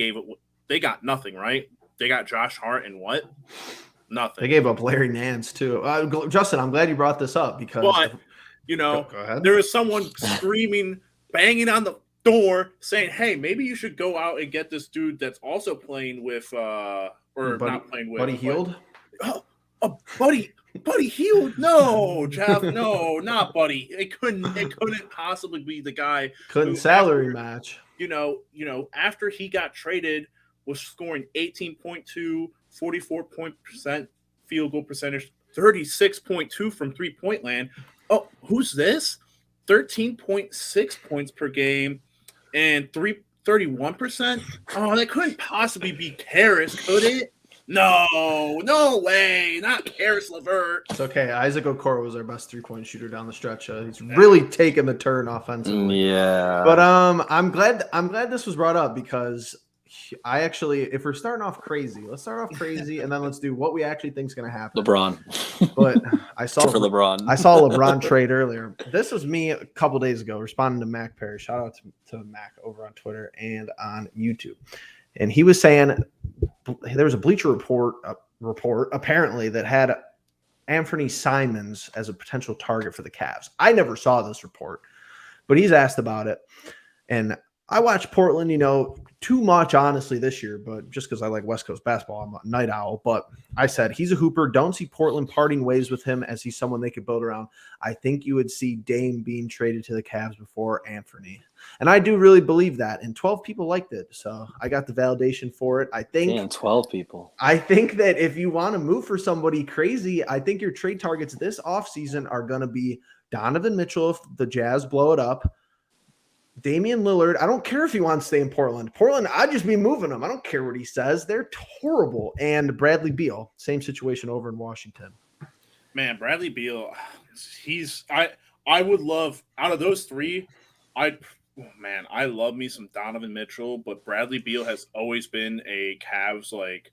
got nothing, right? They got Josh Hart and what? Nothing. They gave up Larry Nance too. Justin, I'm glad you brought this up because go ahead. There is someone screaming, banging on the door, saying, "Hey, maybe you should go out and get this dude that's also playing with, not playing with Buddy Hield." Buddy Hield? No, Jeff. No, not Buddy. It couldn't possibly be the guy. Couldn't salary match. After he got traded, was scoring 18.2, 44% field goal percentage, 36.2 from three-point land. Oh, who's this? 13.6 points per game and 31%? Oh, that couldn't possibly be Karis, could it? No way. Not Karis LeVert. It's okay. Isaac Okoro was our best three-point shooter down the stretch. He's really taken the turn offensively. Yeah. But I'm glad this was brought up because I actually, if we're starting off crazy, let's start off crazy and then let's do what we actually think is going to happen. LeBron. But I saw LeBron. I saw LeBron trade earlier. This was me a couple days ago responding to Mac Perry. Shout out to Mac over on Twitter and on YouTube. And he was saying there was a Bleacher Report apparently that had Anthony Simons as a potential target for the Cavs. I never saw this report, but he's asked about it. And I watched Portland, too much, honestly, this year, but just because I like West Coast basketball, I'm a night owl. But I said, he's a hooper. Don't see Portland parting ways with him as he's someone they could build around. I think you would see Dame being traded to the Cavs before Anthony. And I do really believe that. And 12 people liked it. So I got the validation for it. I think. Damn, 12 people. I think that if you want to move for somebody crazy, I think your trade targets this offseason are going to be Donovan Mitchell if the Jazz blow it up. Damian Lillard, I don't care if he wants to stay in Portland. Portland, I'd just be moving him. I don't care what he says. They're horrible. And Bradley Beal, same situation over in Washington. Man, Bradley Beal, I would love, out of those three, I love me some Donovan Mitchell, but Bradley Beal has always been a Cavs like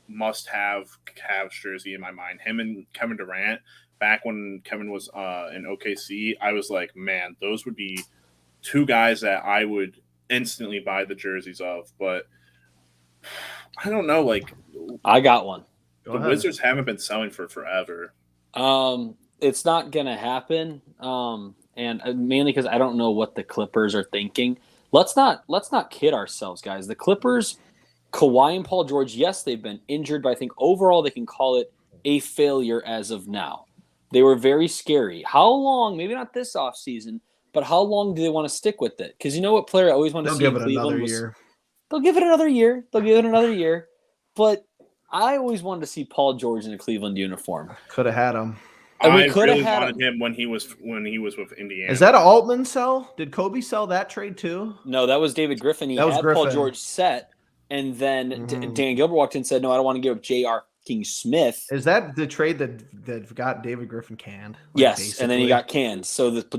must-have Cavs jersey in my mind. Him and Kevin Durant, back when Kevin was in OKC, I was like, man, those would be two guys that I would instantly buy the jerseys of. But I don't know, like, I got one. The Wizards haven't been selling for forever. It's not gonna happen, and mainly because I don't know what the Clippers are thinking. Let's not kid ourselves, guys. The Clippers, Kawhi and Paul George, yes, they've been injured, but I think overall they can call it a failure as of now. They were very scary. How long? Maybe not this offseason, but how long do they want to stick with it? Because you know what player I always want to see in Cleveland was they'll give it another year. They'll give it another year, but I always wanted to see Paul George in a Cleveland uniform. Could have had him. And I really wanted him when he was with Indiana. Is that an Altman sell? Did Kobe sell that trade too? No, that was David Griffin. He had Paul George set, and then Dan Gilbert walked in and said, "No, I don't want to give up J.R. King Smith." Is that the trade that got David Griffin canned? Yes, basically? And then he got canned. So the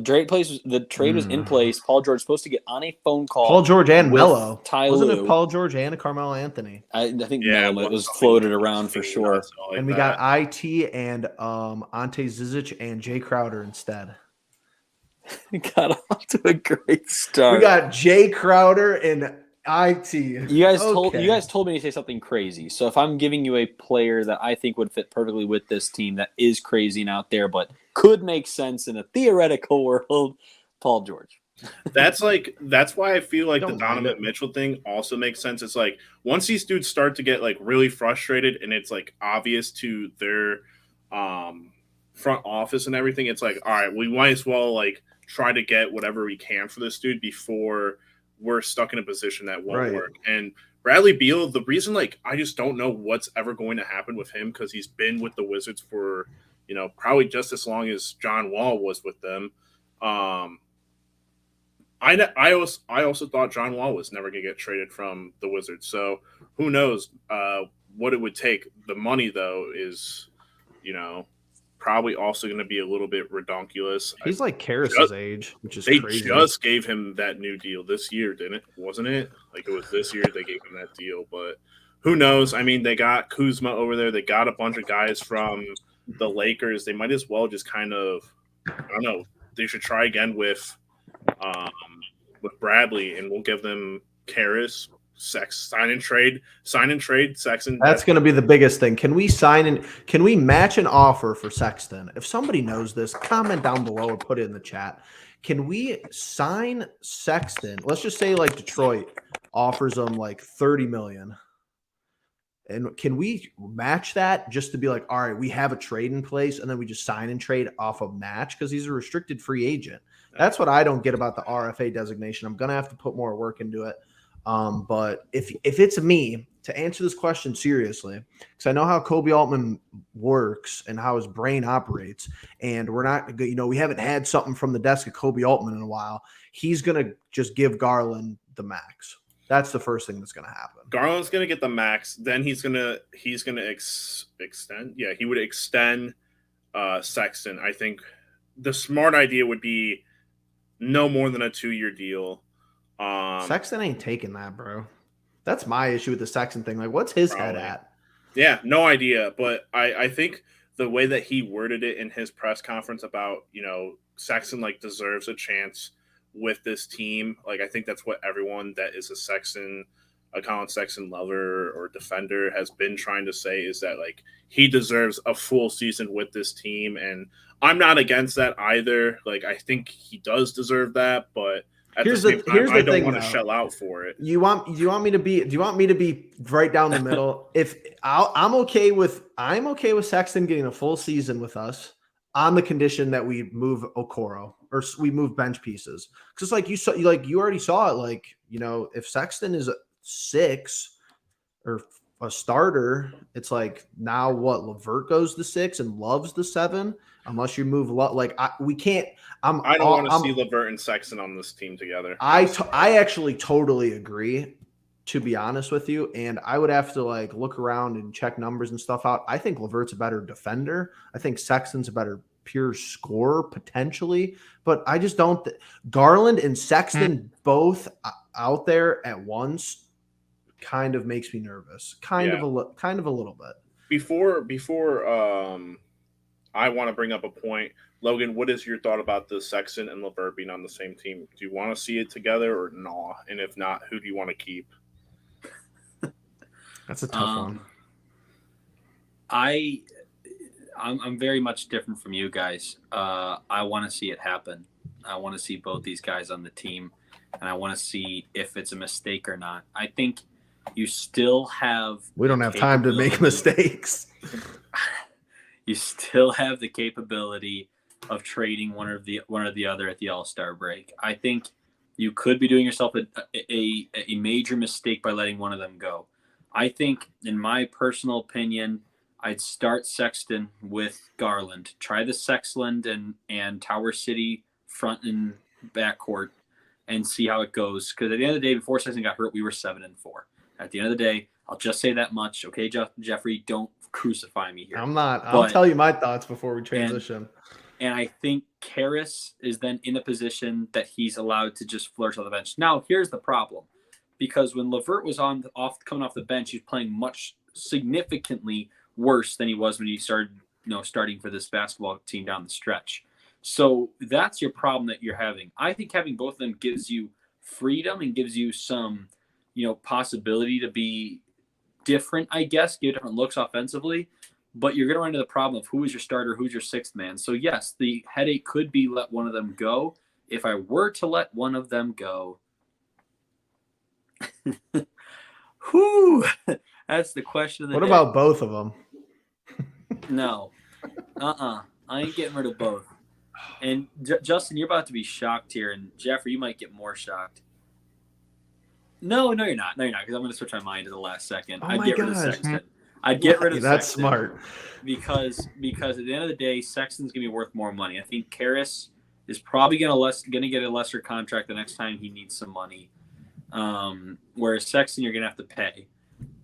trade was in place. Paul George was supposed to get on a phone call. Paul George and Melo. Wasn't it Paul George and Carmelo Anthony? I think Melo was floated around for sure. Like and we got IT and Ante Zizic and Jay Crowder instead. We got off to a great start. We got Jay Crowder and IT. You guys told me to say something crazy. So if I'm giving you a player that I think would fit perfectly with this team that is crazy and out there, but could make sense in a theoretical world, Paul George. That's why I feel like the Donovan Mitchell thing also makes sense. It's like once these dudes start to get like really frustrated and it's like obvious to their front office and everything, it's like, all right, we might as well like try to get whatever we can for this dude before we're stuck in a position that won't work. And Bradley Beal, the reason, like, I just don't know what's ever going to happen with him because he's been with the Wizards for, probably just as long as John Wall was with them. I also thought John Wall was never going to get traded from the Wizards. So who knows what it would take. The money, though, is, probably also going to be a little bit redonkulous. He's like Karras' age, which is crazy. They just gave him that new deal this year, wasn't it? Like it was this year they gave him that deal, but who knows? I mean, they got Kuzma over there. They got a bunch of guys from the Lakers. They might as well just kind of, I don't know. They should try again with Bradley, and we'll give them Karras. Sign and trade Sexton. That's going to be the biggest thing. Can we match an offer for Sexton? If somebody knows this, comment down below or put it in the chat. Can we sign Sexton? Let's just say like Detroit offers them like $30 million. And can we match that just to be like, all right, we have a trade in place and then we just sign and trade off a match because he's a restricted free agent. That's what I don't get about the RFA designation. I'm going to have to put more work into it. But if it's me to answer this question seriously, because I know how Kobe Altman works and how his brain operates, and we're not, we haven't had something from the desk of Kobe Altman in a while. He's gonna just give Garland the max. That's the first thing that's gonna happen. Garland's gonna get the max. Then he's gonna extend. Yeah, he would extend Sexton. I think the smart idea would be no more than a 2-year deal. Sexton ain't taking that, bro. That's my issue with the Sexton thing. Like, what's his head at? Yeah, no idea. But I think the way that he worded it in his press conference about, Sexton like deserves a chance with this team. Like, I think that's what everyone that is a Colin Sexton lover or defender has been trying to say is that like he deserves a full season with this team. And I'm not against that either. Like, I think he does deserve that, but here's the thing, I don't want to shell out for it. Do you want me to be right down the middle? I'm okay with Sexton getting a full season with us on the condition that we move Okoro or we move bench pieces. Because you already saw it. Like, if Sexton is 6 or a starter, it's like now what? LeVert goes to 6 and Love's the 7. Unless you move we can't. I don't want to see LeVert and Sexton on this team together. I actually totally agree, to be honest with you. And I would have to look around and check numbers and stuff out. I think LeVert's a better defender. I think Sexton's a better pure scorer potentially, but I just don't. Garland and Sexton both out there at once kind of makes me nervous. Kind of a little bit. Before I want to bring up a point. Logan, what is your thought about the Sexton and LeVert being on the same team? Do you want to see it together or no? And if not, who do you want to keep? That's a tough one. I'm very much different from you guys. I want to see it happen. I want to see both these guys on the team, and I want to see if it's a mistake or not. I think you still have. We don't have time to make mistakes. You still have the capability of trading one or the other at the All-Star break. I think you could be doing yourself a major mistake by letting one of them go. I think, in my personal opinion, I'd start Sexton with Garland. Try the Sexland and Tower City front and backcourt and see how it goes. Because at the end of the day, before Sexton got hurt, we were 7-4. At the end of the day, I'll just say that much. Okay, Jeffrey, don't crucify me here. I'm not. I'll tell you my thoughts before we transition. And I think Karras is then in a position that he's allowed to just flourish on the bench. Now, here's the problem. Because when LeVert was coming off the bench, he was playing much significantly worse than he was when he started, starting for this basketball team down the stretch. So that's your problem that you're having. I think having both of them gives you freedom and gives you some, possibility to be different, I guess, give different looks offensively. But you're going to run into the problem of who is your starter, who's your sixth man. So, yes, the headache could be let one of them go. If I were to let one of them go, whew, that's the question of the day. What about both of them? No. I ain't getting rid of both. And, Justin, you're about to be shocked here. And, Jeffrey, you might get more shocked. No, you're not. No, you're not, because I'm going to switch my mind to the last second. I'd get rid of Sexton. I'd get rid of That's Sexton. Smart. Because at the end of the day, Sexton's going to be worth more money. I think Karras is probably going to get a lesser contract the next time he needs some money. Whereas Sexton, you're going to have to pay.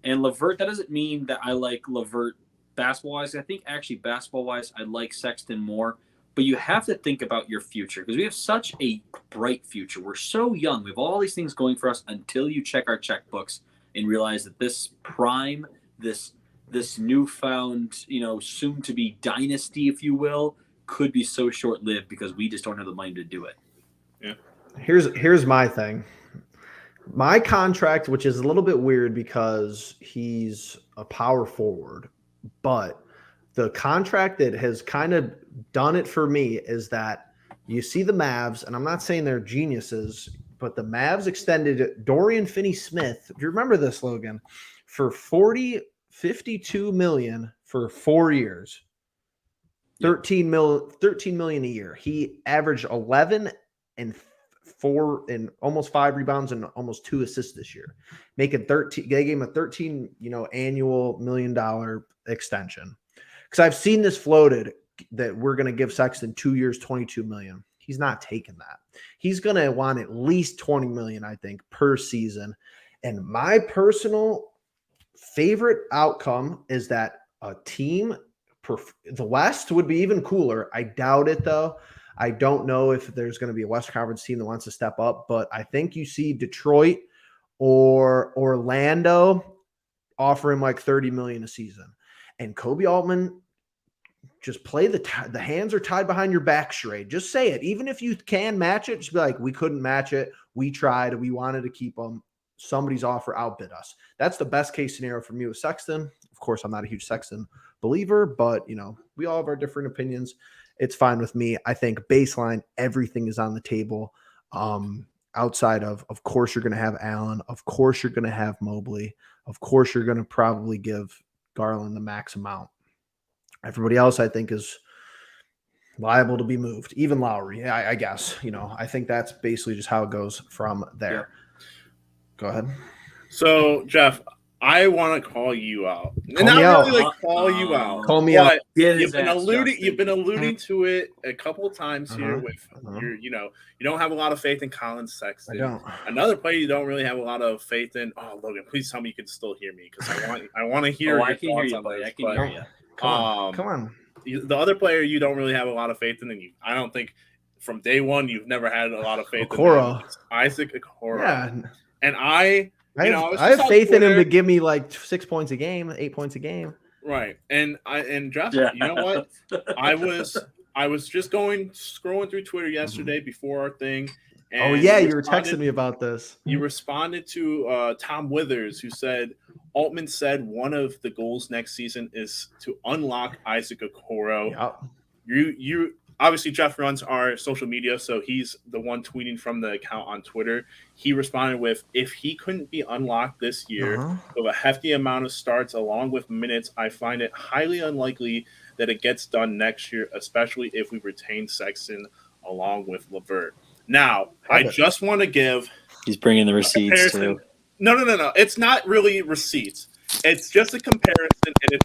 And LeVert, that doesn't mean that I like LeVert basketball-wise. I think actually basketball-wise, I like Sexton more. But you have to think about your future because we have such a bright future. We're so young. We have all these things going for us until you check our checkbooks and realize that this prime, this newfound, soon-to-be dynasty, if you will, could be so short-lived because we just don't have the money to do it. Yeah. Here's my thing. My contract, which is a little bit weird because he's a power forward, but the contract that has kind of done it for me is that you see the Mavs, and I'm not saying they're geniuses, but the Mavs extended Dorian Finney-Smith. Do you remember this, Logan? For $52 million for 4 years, $13 million a year. He averaged 11 and 4 and almost 5 rebounds and almost 2 assists this year, making 13. They gave him a 13, annual $1 million extension. Because I've seen this floated that we're going to give Sexton 2 years, $22 million. He's not taking that. He's going to want at least $20 million, I think, per season. And my personal favorite outcome is that a team, the West would be even cooler. I doubt it, though. I don't know if there's going to be a West Conference team that wants to step up, but I think you see Detroit or Orlando offer him like $30 million a season. And Kobe Altman, just play the hands are tied behind your back charade. Just say it. Even if you can match it, just be like, we couldn't match it. We tried. We wanted to keep them. Somebody's offer outbid us. That's the best case scenario for me with Sexton. Of course, I'm not a huge Sexton believer, but, we all have our different opinions. It's fine with me. I think baseline, everything is on the table. Outside of course, you're going to have Allen. Of course, you're going to have Mobley. Of course, you're going to probably give Garland the max amount. Everybody else, I think, is liable to be moved. Even Lowry, I guess. I think that's basically just how it goes from there. Yeah. Go ahead. So, Jeff, I want to call you out. Call Not me out. really like call you out. Call me out. You've been alluding to it a couple of times here with your, you don't have a lot of faith in Colin Sexton. I don't. Another player you don't really have a lot of faith in. Oh, Logan, please tell me you can still hear me because I want to hear your thoughts on this. I can hear you. Come on. The other player you don't really have a lot of faith in, and I don't think from day one you've never had a lot of faith Okoro. in him. Isaac Okoro. Yeah. And I have faith in him to give me like 6 points a game, 8 points a game. Right. And Jeff, you know what? I was just scrolling through Twitter yesterday before our thing. And you were texting me about this. You responded to Tom Withers, who said Altman said one of the goals next season is to unlock Isaac Okoro. Yep. You obviously Jeff runs our social media, so he's the one tweeting from the account on Twitter. He responded with, if he couldn't be unlocked this year with a hefty amount of starts along with minutes, I find it highly unlikely that it gets done next year, especially if we retain Sexton along with LeVert. Now, I just want to give... He's bringing the receipts, too. No. It's not really receipts. It's just a comparison, and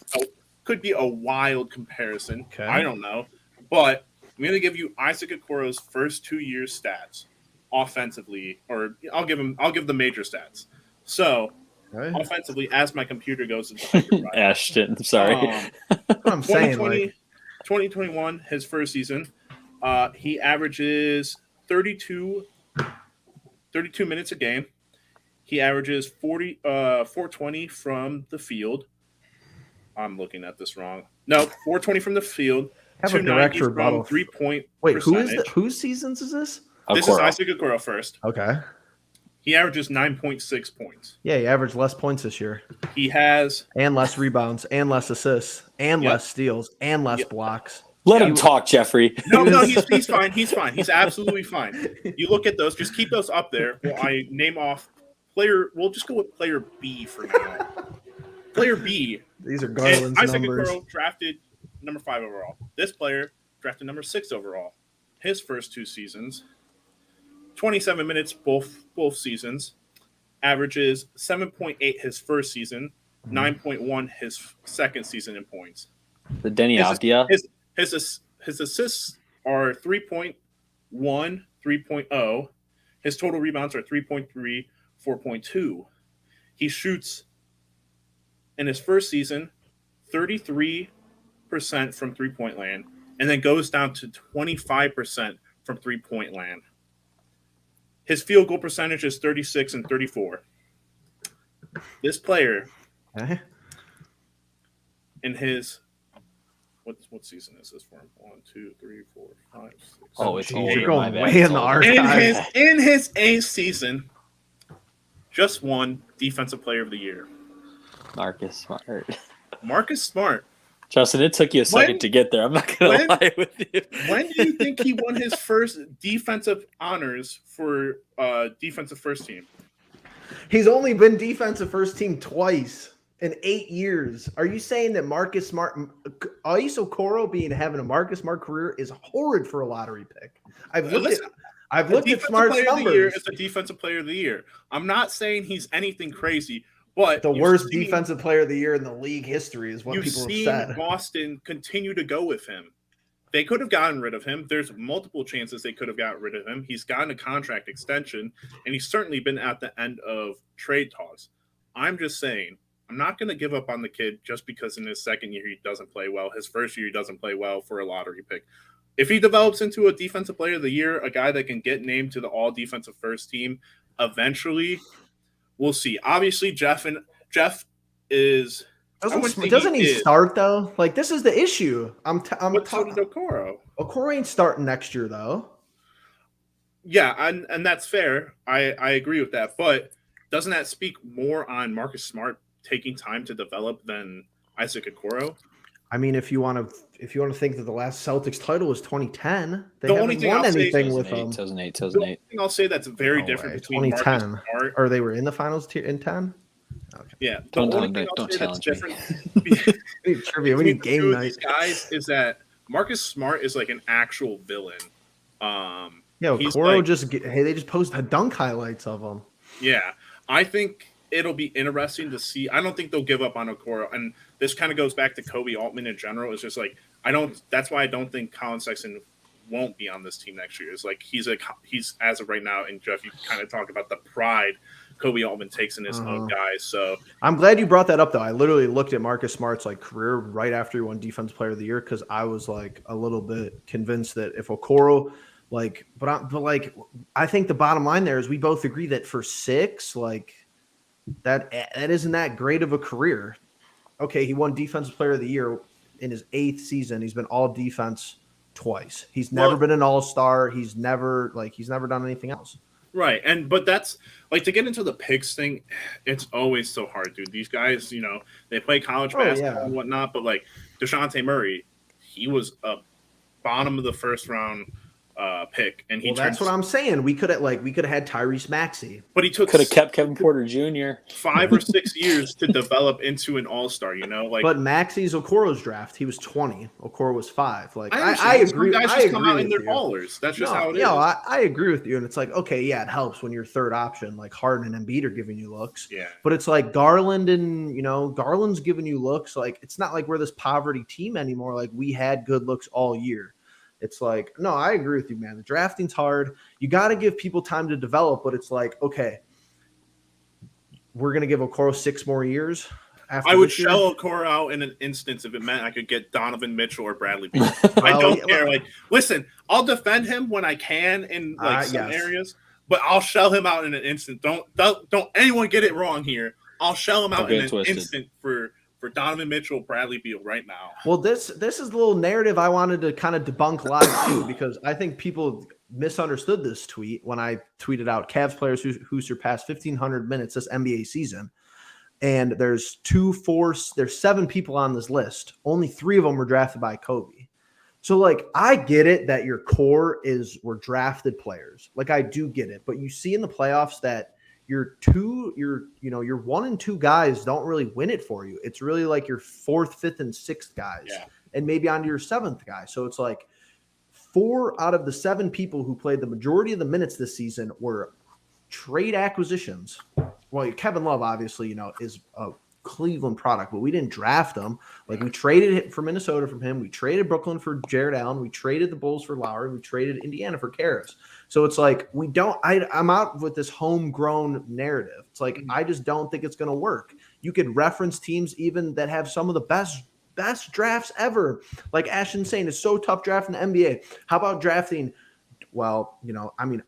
could be a wild comparison. Okay. I don't know. But I'm going to give you Isaac Okoro's first 2 years stats offensively, or I'll give the major stats. So, offensively, as my computer goes into Ashton, sorry. I'm saying 2021, his first season, he averages 32 minutes a game. He averages 420 from the field. I'm looking at this wrong. No, 420 from the field. Have a direct rebuttal. 3-point Wait, percentage. whose seasons is this? This is Isaac Okoro first. Okay. He averages 9.6 points. Yeah, he averaged less points this year. He has... And less rebounds, and less assists, and less steals, and less blocks. Let him talk, Jeffrey. No, he's fine. He's fine. He's absolutely fine. You look at those. Just keep those up there. While I name off player. We'll just go with player B for now. Player B. These are Garland's Isaac numbers. Okoro drafted number 5 overall. This player drafted number 6 overall. His first 2 seasons, 27 minutes both seasons, averages 7.8 his first season, 9.1 his second season in points. The Denny Avdia. His assists are 3.1, 3.0. His total rebounds are 3.3, 4.2. He shoots in his first season 33% from three-point land, and then goes down to 25% from three-point land. His field goal percentage is 36 and 34. This player in his what season is this for him? 1, 2, 3, 4, 5, 6. Oh, it's older. You're going way in the archives. In his 8th season, just won Defensive Player of the Year. Marcus Smart. Justin, it took you a second to get there. I'm not going to lie with you. When do you think he won his first defensive honors for defensive first team? He's only been defensive first team twice in 8 years. Are you saying that Marcus Smart, Isaac Okoro having a Marcus Smart career is horrid for a lottery pick? I've looked at Smart's numbers. It's a defensive player of the year. I'm not saying he's anything crazy. But the worst defensive player of the year in the league history is what people have said. You've seen Boston continue to go with him. They could have gotten rid of him. There's multiple chances they could have gotten rid of him. He's gotten a contract extension, and he's certainly been at the end of trade talks. I'm just saying, I'm not going to give up on the kid just because in his second year he doesn't play well. His first year he doesn't play well for a lottery pick. If he develops into a defensive player of the year, a guy that can get named to the all-defensive first team eventually – we'll see. Obviously, Jeff is. Doesn't he start though? Like this is the issue. So did Okoro. Okoro ain't starting next year though. Yeah, and that's fair. I agree with that. But doesn't that speak more on Marcus Smart taking time to develop than Isaac Okoro? I mean, if you want to think that the last Celtics title was 2010, they haven't won anything with them. 2008. The only thing I'll say that's very different between 2010. Marcus Smart, or they were in the finals in 10. Okay. Yeah, the only thing I'll say that's different. Trivia. We need game night. These guys is that Marcus Smart is like an actual villain. Okoro they just post dunk highlights of him. Yeah, I think it'll be interesting to see. I don't think they'll give up on Okoro, and this kind of goes back to Kobe Altman in general. It's just like that's why I don't think Colin Sexton won't be on this team next year. It's like he's as of right now, and Jeff, you kind of talk about the pride Kobe Altman takes in his own guys. So I'm glad you brought that up, though. I literally looked at Marcus Smart's career right after he won Defensive Player of the Year because I was a little bit convinced that if Okoro, I think the bottom line there is we both agree that for 6, that isn't that great of a career. Okay, he won Defensive Player of the Year in his 8th season. He's been all defense twice. He's never been an all-star. He's never done anything else. Right. But that's to get into the picks thing, it's always so hard, dude. These guys, they play college basketball and whatnot, but DeJounte Murray, he was a bottom of the first round pick, and that's what I'm saying. We could have had Tyrese Maxey, but he could have kept Kevin Porter Jr. 5 or 6 years to develop into an all-star. But Maxey's Okoro's draft, he was 20. Okoro was 5. I agree. Guys just come out and they're ballers. That's just how it is. I agree with you, and it's okay, yeah, it helps when your third option Harden and Embiid are giving you looks. Yeah, but it's Garland and Garland's giving you looks. It's not like we're this poverty team anymore. We had good looks all year. It's no, I agree with you, man. The drafting's hard. You got to give people time to develop, but it's okay, we're going to give Okoro 6 more years. I would shell Okoro out in an instance if it meant I could get Donovan Mitchell or Bradley Beal. I don't care. Listen, I'll defend him when I can in some areas, but I'll shell him out in an instant. Don't anyone get it wrong here. I'll shell him out in an instant for Donovan Mitchell, Bradley Beal right now. Well, this is the little narrative I wanted to kind of debunk live too, because I think people misunderstood this tweet when I tweeted out Cavs players who surpassed 1,500 minutes this NBA season. And there's 7 people on this list. Only 3 of them were drafted by Kobe. So I get it that your core were drafted players. I do get it, but you see in the playoffs that your 1 and 2 guys don't really win it for you. It's really your 4th, 5th, and 6th guys, and maybe onto your 7th guy. So it's 4 out of the 7 people who played the majority of the minutes this season were trade acquisitions. Well, Kevin Love obviously, is a Cleveland product, but we didn't draft him. We traded it for Minnesota from him. We traded Brooklyn for Jared Allen. We traded the Bulls for Lowry. We traded Indiana for Karras. So it's we don't. I'm out with this homegrown narrative. It's I just don't think it's going to work. You could reference teams even that have some of the best drafts ever. Ashton saying, it's so tough drafting the NBA. How about drafting? Well,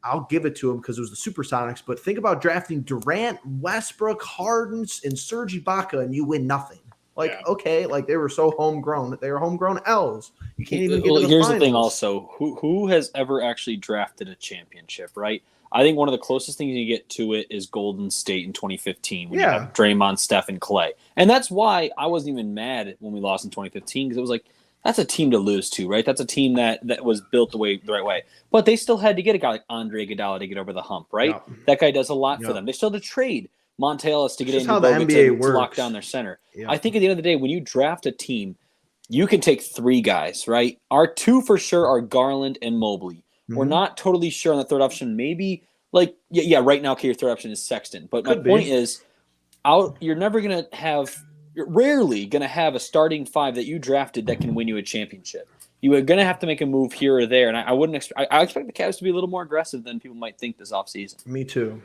I'll give it to him because it was the Supersonics, but think about drafting Durant, Westbrook, Harden, and Serge Ibaka, and you win nothing. Okay, they were so homegrown. They were homegrown L's. You can't even get to the Here's finals. The thing also. Who has ever actually drafted a championship, right? I think one of the closest things you get to it is Golden State in 2015 when you have Draymond, Steph, and Clay. And that's why I wasn't even mad when we lost in 2015 because it was that's a team to lose to, right? That's a team that was built the right way. But they still had to get a guy like Andre Iguodala to get over the hump, right? Yep. That guy does a lot for them. They still had to trade Monte Ellis to get into Bogut to lock down their center. Yep. I think at the end of the day, when you draft a team, you can take 3 guys, right? Our 2 for sure are Garland and Mobley. Mm-hmm. We're not totally sure on the third option. Maybe right now, okay, your third option is Sexton. But my point is, you're never going to have – you're rarely going to have a starting 5 that you drafted that can win you a championship. You are going to have to make a move here or there, and I wouldn't expect. I expect the Cavs to be a little more aggressive than people might think this offseason. Me too.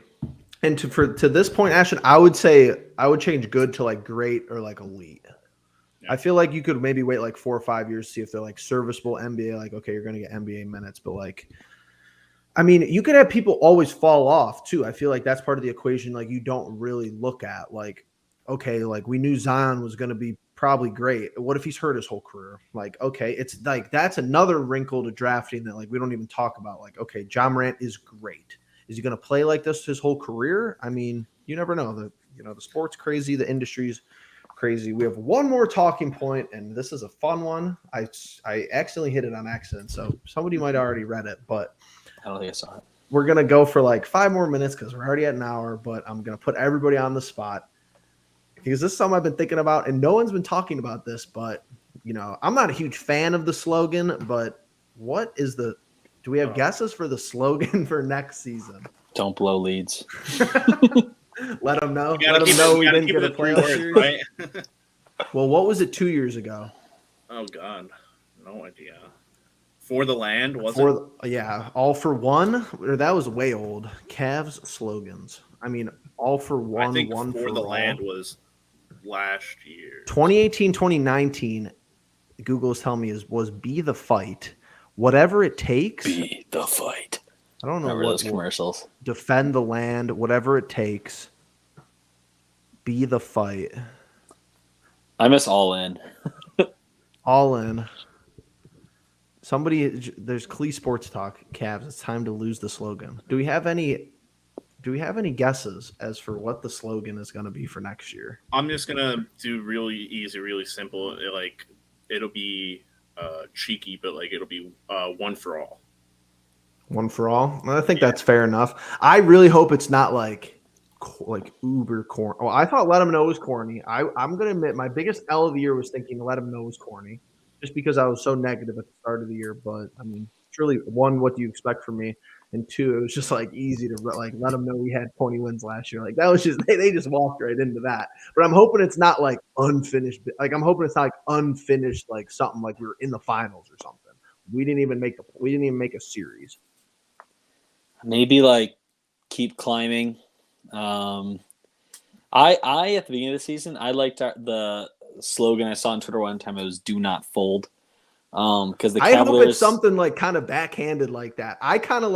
And to this point, Ashton, I would say I would change good to great or elite. Yeah. I feel you could maybe wait 4 or 5 years to see if they're serviceable NBA. Okay, you're going to get NBA minutes, but you could have people always fall off too. I feel that's part of the equation. You don't really look at okay, we knew Zion was going to be probably great. What if he's hurt his whole career? Okay, it's that's another wrinkle to drafting that we don't even talk about. Okay, John Morant is great. Is he going to play like this his whole career? You never know. The sport's crazy. The industry's crazy. We have one more talking point, and this is a fun one. I accidentally hit it on accident, so somebody might have already read it, but I don't think I saw it. We're going to go for 5 more minutes because we're already at an hour, but I'm going to put everybody on the spot. Because this is something I've been thinking about, and no one's been talking about this, but, I'm not a huge fan of the slogan, but do we have guesses for the slogan for next season? Don't blow leads. Let them know. You Let them know we gotta didn't keep get a it 3 playoff words, series. right? Well, what was it 2 years ago? Oh God, no idea. For the land, was it? For all for one. Or that was way old. Cavs slogans. I mean, all for one, I think one for the all. land was last year. 2018, 2019. Google is telling me was be the fight, whatever it takes. Be the fight. I don't know Remember what those commercials. defend the land, whatever it takes. Be the fight. I miss All In. All in. Somebody, there's Clee Sports Talk, Cavs. It's time to lose the slogan. Do we have any guesses as for what the slogan is going to be for next year? I'm just gonna do really easy, really simple. It'll be cheeky, but it'll be one for all. One for all. I think that's fair enough. I really hope it's not like uber corny. Well, I thought Let 'Em Know was corny. I'm gonna admit my biggest L of the year was thinking Let 'Em Know was corny, just because I was so negative at the start of the year. But I mean, truly, one, what do you expect from me? And two, it was just easy to let them know we had 20 wins last year. That was just they just walked right into that. But I'm hoping it's not unfinished. I'm hoping it's not unfinished something like we were in the finals or something. We didn't even make a series. Maybe keep climbing. I at the beginning of the season, I liked the slogan I saw on Twitter one time. It was "Do not fold." Because the Cavaliers. I hope it's something kind of backhanded like that. I kind of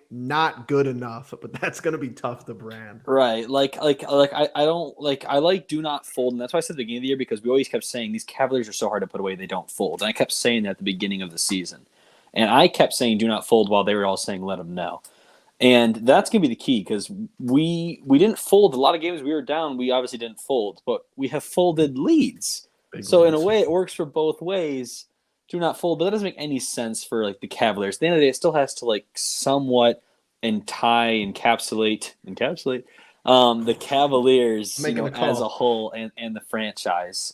not good enough, but that's gonna be tough to brand. Right. I don't I like "Do not fold," and that's why I said at the beginning of the year, because we always kept saying these Cavaliers are so hard to put away, they don't fold. And I kept saying that at the beginning of the season. And I kept saying "Do not fold" while they were all saying "Let them know." And that's going to be the key, because we didn't fold a lot of games we were down. We obviously didn't fold, but we have folded leads. So in a way, it works for both ways. Do not fold, but that doesn't make any sense for the Cavaliers. At the end of the day, it still has to somewhat encapsulate the Cavaliers as a whole and the franchise.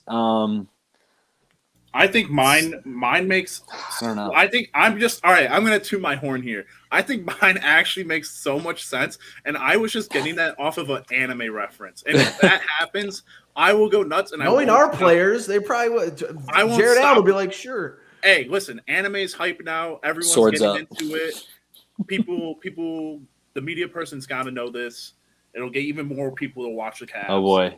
I think mine makes. I don't know. I think I'm just all right. I'm gonna toot my horn here. I think mine actually makes so much sense, and I was just getting that off of an anime reference. And if that happens, I will go nuts. And knowing our players, they probably would. Jared Allen will be like, "Sure." Hey, listen, anime is hype now. Everyone's Swords getting up. into it. People, the media person's got to know this. It'll get even more people to watch the Cavs. Oh boy.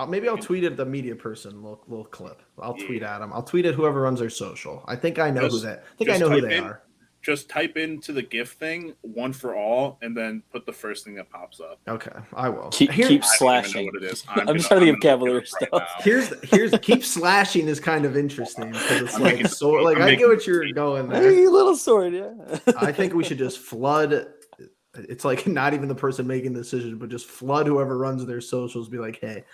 Maybe I'll tweet at the media person little clip. I'll tweet at them. I'll tweet at whoever runs their social. I think I know who they are. Just type into the GIF thing, one for all, and then put the first thing that pops up. Okay, I will. Keep slashing. What it is. I'm just trying to give Cavaliers stuff. Here's keep slashing is kind of interesting, because it's I get what you're going there. Hey, little sword, yeah. I think we should just flood. It's not even the person making the decision, but just flood whoever runs their socials. Be like, hey,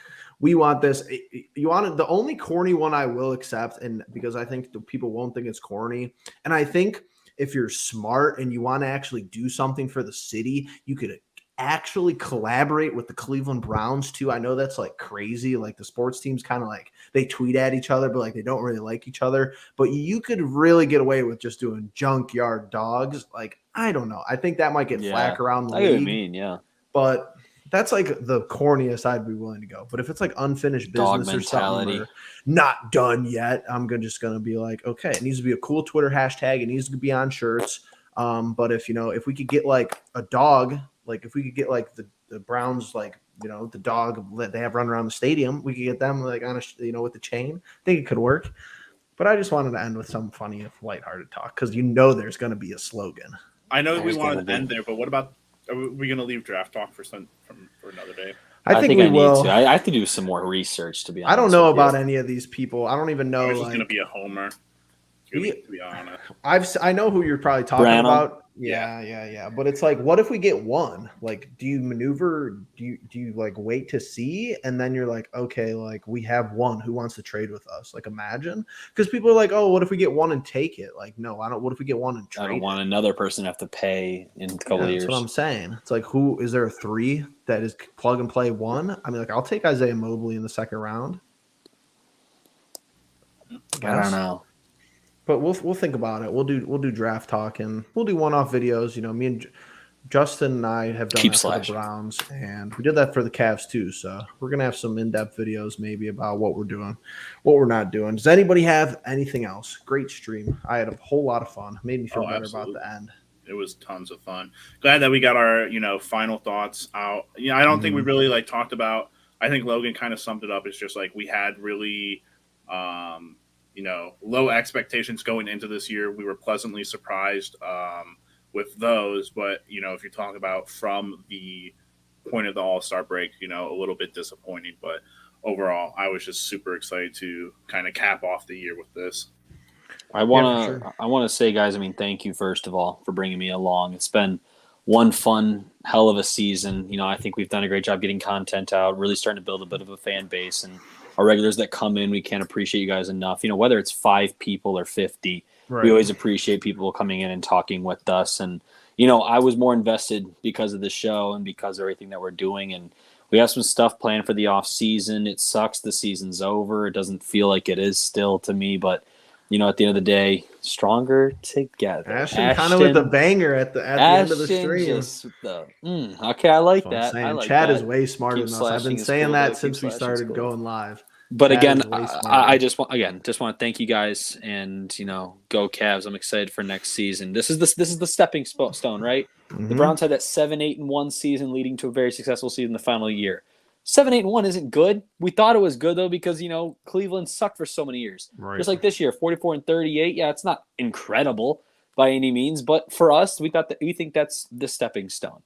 we want this. You want it. The only corny one I will accept, and because I think the people won't think it's corny, and I think if you're smart and you want to actually do something for the city, you could actually collaborate with the Cleveland Browns too. I know that's crazy. The sports teams kind of they tweet at each other, but they don't really like each other. But you could really get away with just doing junkyard dogs. I don't know. I think that might get flack around the league. I know what you mean, yeah. But that's the corniest I'd be willing to go. But if it's unfinished business or something, or not done yet, I'm just gonna be okay, it needs to be a cool Twitter hashtag. It needs to be on shirts. But if we could get a dog, if we could get the Browns, the dog that they have run around the stadium, we could get them on a with the chain. I think it could work. But I just wanted to end with some funny, lighthearted talk, because there's gonna be a slogan. I know we wanted to end there, but what about? Are we going to leave draft talk for another day? I think we will. Need to. I have to do some more research, to be honest. I don't know about any of these people. I don't even know. I was just going to be a homer. To be honest, I know who you're probably talking about. Yeah. But it's what if we get one? Do you maneuver? Do you wait to see, and then you're okay, we have one. Who wants to trade with us? Imagine, because people are oh, what if we get one and take it? No, I don't. What if we get one and trade? I don't want another person to have to pay in a couple of years. That's what I'm saying. It's who is there a 3 that is plug and play one? I mean, I'll take Isaiah Mobley in the second round. I don't know. But we'll think about it. We'll do draft talk, and we'll do one-off videos. Me and Justin and I have done Keep that slashing. for the Browns, and we did that for the Cavs too. So we're gonna have some in-depth videos maybe about what we're doing, what we're not doing. Does anybody have anything else? Great stream. I had a whole lot of fun. Made me feel better Absolutely. about the end. It was tons of fun. Glad that we got our final thoughts out. I don't think we really talked about. I think Logan kind of summed it up. It's just like we had really, low expectations going into this year. We were pleasantly surprised with those, but if you talk about from the point of the All-Star break, a little bit disappointing. But overall, I was just super excited to kind of cap off the year with this. I want to say, guys, thank you, first of all, for bringing me along. It's been one fun, hell of a season. I think we've done a great job getting content out, really starting to build a bit of a fan base. And our regulars that come in, we can't appreciate you guys enough. Whether it's 5 people or 50, right. We always appreciate people coming in and talking with us. And, I was more invested because of the show and because of everything that we're doing. And we have some stuff planned for the off season. It sucks the season's over. It doesn't feel like it is still to me, but at the end of the day, stronger together. Ashton kind of with the banger at the end of the stream. Okay, I like that. I like Chad that. is way smarter than us. I've been saying that since we started going live. But again, I just want to thank you guys, and go Cavs. I'm excited for next season. This is the stepping stone, right? Mm-hmm. The Browns had that 7-8-1 season, leading to a very successful season the final year. 7-8-1 isn't good. We thought it was good though because Cleveland sucked for so many years. Right. Just like this year, 44-38. Yeah, it's not incredible by any means, but for us, we think that's the stepping stone.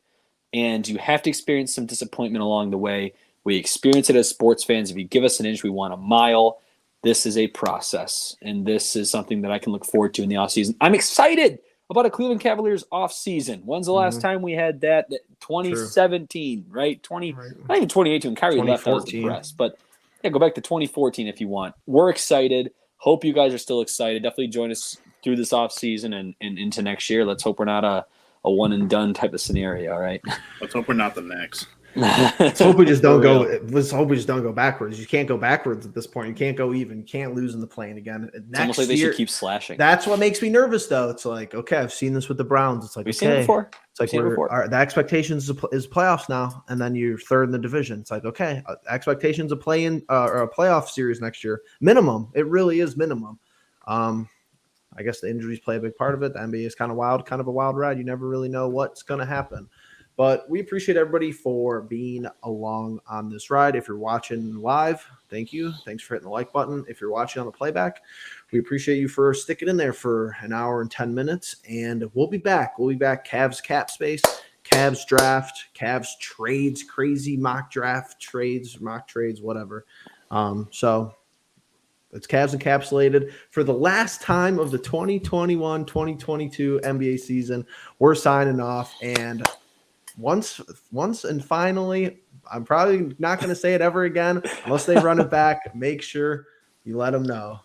And you have to experience some disappointment along the way. We experience it as sports fans. If you give us an inch, we want a mile. This is a process, and this is something that I can look forward to in the offseason. I'm excited about a Cleveland Cavaliers offseason. When's the last time we had that? 2017, right? Not even 2018 when Kyrie left, I was depressed. But yeah, go back to 2014 if you want. We're excited. Hope you guys are still excited. Definitely join us through this offseason and into next year. Let's hope we're not a one-and-done type of scenario, all right? Let's hope we're not the next. Let's hope we just don't go. Let's hope we just don't go backwards. You can't go backwards at this point. You can't go even. You can't lose in the play-in again. It's almost like they should keep slashing. That's what makes me nervous, though. It's like, okay, I've seen this with the Browns. It's like, we've seen it before. It's like the expectations is playoffs now, and then you're third in the division. It's like, okay, expectations of play-in or a playoff series next year, minimum. It really is minimum. I guess the injuries play a big part of it. The NBA is kind of a wild ride. You never really know what's going to happen. But we appreciate everybody for being along on this ride. If you're watching live, thank you. Thanks for hitting the like button. If you're watching on the playback, we appreciate you for sticking in there for an hour and 10 minutes. And we'll be back. We'll be back. Cavs cap space, Cavs draft, Cavs trades, crazy mock draft trades, mock trades, whatever. So it's Cavs Encapsulated for the last time of the 2021-2022 NBA season. We're signing off, and once and finally, I'm probably not going to say it ever again unless they run it back. Make sure you let them know.